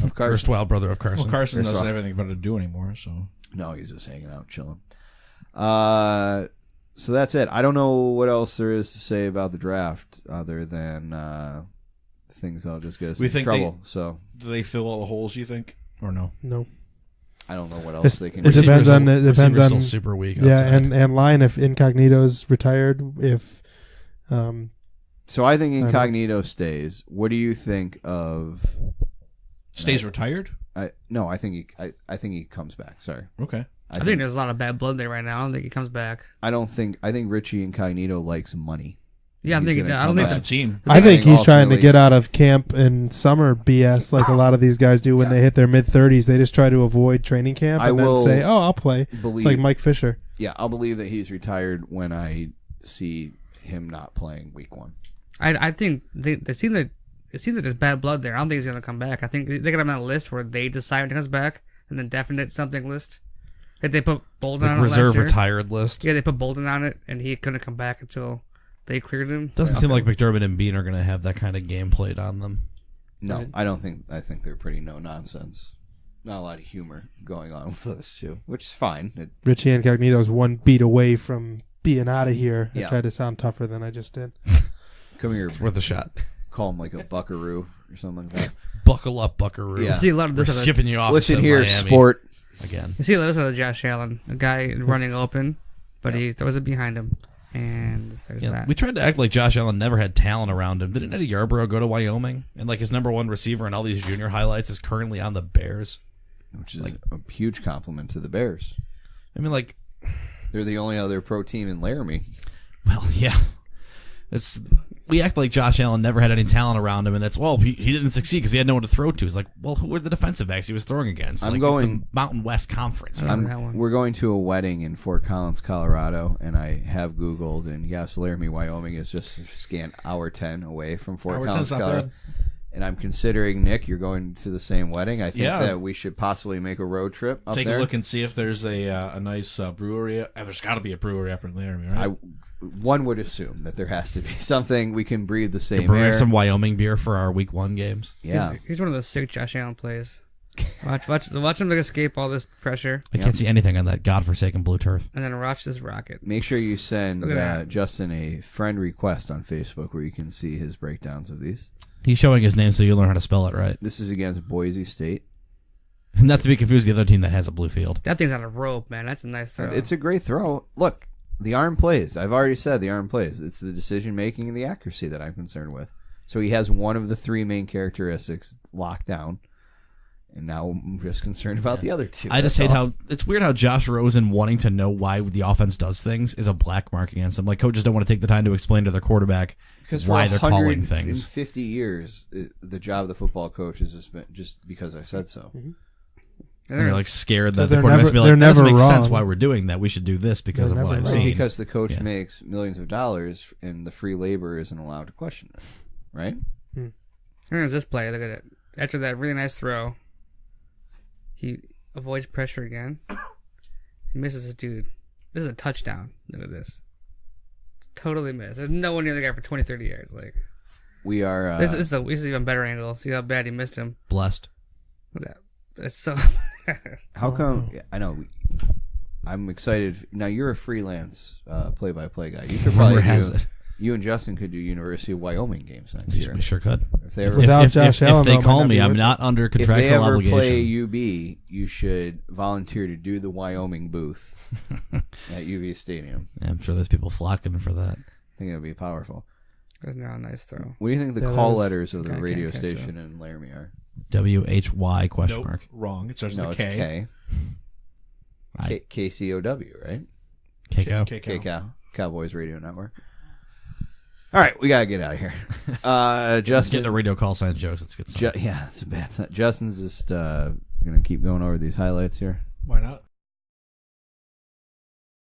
[SPEAKER 3] Of Carson.
[SPEAKER 1] Erstwhile brother of Carson.
[SPEAKER 5] Well, Carson
[SPEAKER 3] That's
[SPEAKER 5] doesn't
[SPEAKER 3] right.
[SPEAKER 5] have anything better to do anymore, so.
[SPEAKER 3] No, he's just hanging out, chilling. So that's it. I don't know what else there is to say about the draft other than things that'll just get us
[SPEAKER 5] We
[SPEAKER 3] in
[SPEAKER 5] think
[SPEAKER 3] trouble. So
[SPEAKER 5] Do they fill all the holes, you think? Or no?
[SPEAKER 4] No.
[SPEAKER 3] I don't know what else they can
[SPEAKER 4] It
[SPEAKER 3] do.
[SPEAKER 4] depends on- it
[SPEAKER 1] Receivers
[SPEAKER 4] depends on-
[SPEAKER 1] still super weak.
[SPEAKER 4] Yeah,
[SPEAKER 1] outside.
[SPEAKER 4] and line if Incognito's retired, if
[SPEAKER 3] So I think
[SPEAKER 4] I don't-
[SPEAKER 3] Incognito stays. What do you think of?
[SPEAKER 5] Stays retired?
[SPEAKER 3] I think he comes back. Sorry,
[SPEAKER 5] Okay.
[SPEAKER 2] I think there's a lot of bad blood there right now. I don't think he comes back.
[SPEAKER 3] I think Richie Incognito likes money.
[SPEAKER 2] Yeah,
[SPEAKER 3] He's gonna
[SPEAKER 2] I don't
[SPEAKER 3] come
[SPEAKER 2] think
[SPEAKER 3] back.
[SPEAKER 5] That's a team.
[SPEAKER 4] I think
[SPEAKER 3] think
[SPEAKER 4] he's trying to
[SPEAKER 3] ultimately-
[SPEAKER 4] get out of camp and summer BS like a lot of these guys do when they hit their mid-30s. They just try to avoid training camp
[SPEAKER 3] I
[SPEAKER 4] and then
[SPEAKER 3] will
[SPEAKER 4] say, "Oh, I'll play."
[SPEAKER 3] Believe,
[SPEAKER 4] It's like Mike Fisher.
[SPEAKER 3] yeah, I'll believe that he's retired when I see him not playing week 1.
[SPEAKER 2] I think they seem that it seems like there's bad blood there. I don't think he's gonna come back. I think they got him on a list where they decide when he comes back, an indefinite something list. If they put Bolden on it
[SPEAKER 1] reserve
[SPEAKER 2] last year.
[SPEAKER 1] retired list.
[SPEAKER 2] Yeah, they put Bolden on it, and he couldn't come back until they cleared him.
[SPEAKER 1] Doesn't seem like McDermott and Bean are going to have that kind of game played on them.
[SPEAKER 3] No, I don't think. I think they're pretty no nonsense. Not a lot of humor going on with those two, which is fine.
[SPEAKER 4] Richie Incognito's one beat away from being out of here.
[SPEAKER 3] Yeah.
[SPEAKER 4] I tried to sound tougher than I just did.
[SPEAKER 3] Come here,
[SPEAKER 1] It's worth a shot.
[SPEAKER 3] call him like a buckaroo or something like that.
[SPEAKER 1] Buckle up, Buckaroo.
[SPEAKER 3] Yeah.
[SPEAKER 2] You see a lot of
[SPEAKER 1] We're
[SPEAKER 2] this.
[SPEAKER 1] shipping you off.
[SPEAKER 3] Listen
[SPEAKER 1] to
[SPEAKER 3] here,
[SPEAKER 1] Miami
[SPEAKER 3] sport.
[SPEAKER 1] again.
[SPEAKER 2] You see a lot of this out of Josh Allen, a guy running open, but he throws it behind him, and there's
[SPEAKER 1] Yeah,
[SPEAKER 2] that.
[SPEAKER 1] we tried to act like Josh Allen never had talent around him. Didn't Eddie Yarborough go to Wyoming? And like his number one receiver in all these junior highlights is currently on the Bears.
[SPEAKER 3] Which is a huge compliment to the Bears.
[SPEAKER 1] I mean, like,
[SPEAKER 3] They're the only other pro team in Laramie.
[SPEAKER 1] well, yeah. We act like Josh Allen never had any talent around him, and that's, well, he didn't succeed because he had no one to throw to. It's like, well, who were the defensive backs he was throwing against?
[SPEAKER 3] I'm
[SPEAKER 1] Like,
[SPEAKER 3] going-
[SPEAKER 1] it's the Mountain West Conference.
[SPEAKER 2] I remember that one.
[SPEAKER 3] We're going to a wedding in Fort Collins, Colorado, and I have Googled, and yes, Laramie, Wyoming is just a scant hour 10 away from Fort
[SPEAKER 5] Hour
[SPEAKER 3] Collins,
[SPEAKER 5] 10's not
[SPEAKER 3] Colorado.
[SPEAKER 5] bad.
[SPEAKER 3] And I'm considering, Nick, you're going to the same wedding. I think
[SPEAKER 5] Yeah.
[SPEAKER 3] that we should possibly make a road trip up
[SPEAKER 5] Take
[SPEAKER 3] there.
[SPEAKER 5] a look and see if there's a nice brewery. There's got to be a brewery up in Laramie, right?
[SPEAKER 3] One would assume that there has to be something we can breathe the same
[SPEAKER 1] Bring
[SPEAKER 3] air.
[SPEAKER 1] some Wyoming beer for our week 1 games.
[SPEAKER 3] Yeah.
[SPEAKER 2] He's one of those sick Josh Allen plays. Watch him escape all this pressure,
[SPEAKER 1] I can't see anything on that godforsaken blue turf.
[SPEAKER 2] and then watch this rocket.
[SPEAKER 3] Make sure you send
[SPEAKER 2] Look at that.
[SPEAKER 3] Justin a friend request on Facebook where you can see his breakdowns of these.
[SPEAKER 1] He's showing his name so you'll learn how to spell it right.
[SPEAKER 3] This is against Boise State.
[SPEAKER 1] Not to be confused with the other team that has a blue field.
[SPEAKER 2] That thing's on a rope, man. That's a nice throw.
[SPEAKER 3] It's a great throw. Look, the arm plays. I've already said the arm plays. It's the decision making and the accuracy that I'm concerned with. So he has one of the 3 main characteristics locked down. And now I'm just concerned about the other 2.
[SPEAKER 1] I just
[SPEAKER 3] That's
[SPEAKER 1] hate
[SPEAKER 3] all.
[SPEAKER 1] how it's weird how Josh Rosen wanting to know why the offense does things is a black mark against him. Like coaches don't want to take the time to explain to their quarterback
[SPEAKER 3] Because
[SPEAKER 1] why
[SPEAKER 3] for
[SPEAKER 1] they're calling
[SPEAKER 3] 150
[SPEAKER 1] things.
[SPEAKER 3] years, the job of the football coach has just been just because I said so.
[SPEAKER 2] And
[SPEAKER 1] And they're like scared that
[SPEAKER 4] 'Cause
[SPEAKER 1] the
[SPEAKER 4] they're
[SPEAKER 1] quarterback's be
[SPEAKER 4] never-
[SPEAKER 1] like, that
[SPEAKER 4] they're
[SPEAKER 1] doesn't
[SPEAKER 4] never
[SPEAKER 1] make sense
[SPEAKER 4] wrong.
[SPEAKER 1] why we're doing that. We should do this because
[SPEAKER 4] They're
[SPEAKER 1] of what
[SPEAKER 4] never
[SPEAKER 1] I've
[SPEAKER 4] wrong.
[SPEAKER 1] seen.
[SPEAKER 3] Because the coach
[SPEAKER 1] Yeah.
[SPEAKER 3] makes millions of dollars and the free labor isn't allowed to question it. Right?
[SPEAKER 2] Here's this play. Look at it. After that really nice throw, he avoids pressure again. He misses his dude. This is a touchdown. Look at this. Totally missed. There's no one near the guy for 20, 30 yards. Like
[SPEAKER 3] We are.
[SPEAKER 2] this is an even better angle. See how bad he missed him.
[SPEAKER 1] Blessed.
[SPEAKER 2] Look at that. It's so.
[SPEAKER 3] How come? I know. I'm excited. Now you're a freelance play-by-play guy. You could
[SPEAKER 1] Rumor
[SPEAKER 3] probably
[SPEAKER 1] has
[SPEAKER 3] do.
[SPEAKER 1] it.
[SPEAKER 3] You and Justin could do University of Wyoming games next year.
[SPEAKER 1] We sure could.
[SPEAKER 3] If they ever,
[SPEAKER 4] Without
[SPEAKER 1] if
[SPEAKER 4] Josh Allen,
[SPEAKER 1] they
[SPEAKER 4] though, might
[SPEAKER 1] call
[SPEAKER 4] not
[SPEAKER 1] me,
[SPEAKER 4] be
[SPEAKER 1] I'm
[SPEAKER 4] worth
[SPEAKER 1] not under
[SPEAKER 3] if they
[SPEAKER 1] contractual
[SPEAKER 3] ever
[SPEAKER 1] obligation.
[SPEAKER 3] play UB, you should volunteer to do the Wyoming booth at UV Stadium.
[SPEAKER 1] Yeah, I'm sure there's people flocking for that.
[SPEAKER 3] I think it would be powerful.
[SPEAKER 2] That's not a nice throw.
[SPEAKER 3] What do you think the
[SPEAKER 4] Yeah,
[SPEAKER 3] call
[SPEAKER 4] that was-
[SPEAKER 3] letters of the
[SPEAKER 2] Okay, I
[SPEAKER 3] radio
[SPEAKER 2] can't catch
[SPEAKER 3] station in Laramie are?
[SPEAKER 1] WHY question
[SPEAKER 5] Nope,
[SPEAKER 1] mark.
[SPEAKER 5] wrong. It starts
[SPEAKER 3] No,
[SPEAKER 5] with
[SPEAKER 3] it's
[SPEAKER 5] a K.
[SPEAKER 3] K. KCOW, right?
[SPEAKER 1] KCO.
[SPEAKER 3] KCOW, Cowboys Radio Network. All right, we gotta get out of here. Justin,
[SPEAKER 1] Getting the radio call sign jokes. It's good stuff.
[SPEAKER 3] yeah, it's a bad sign. Justin's just gonna keep going over these highlights here.
[SPEAKER 5] Why not?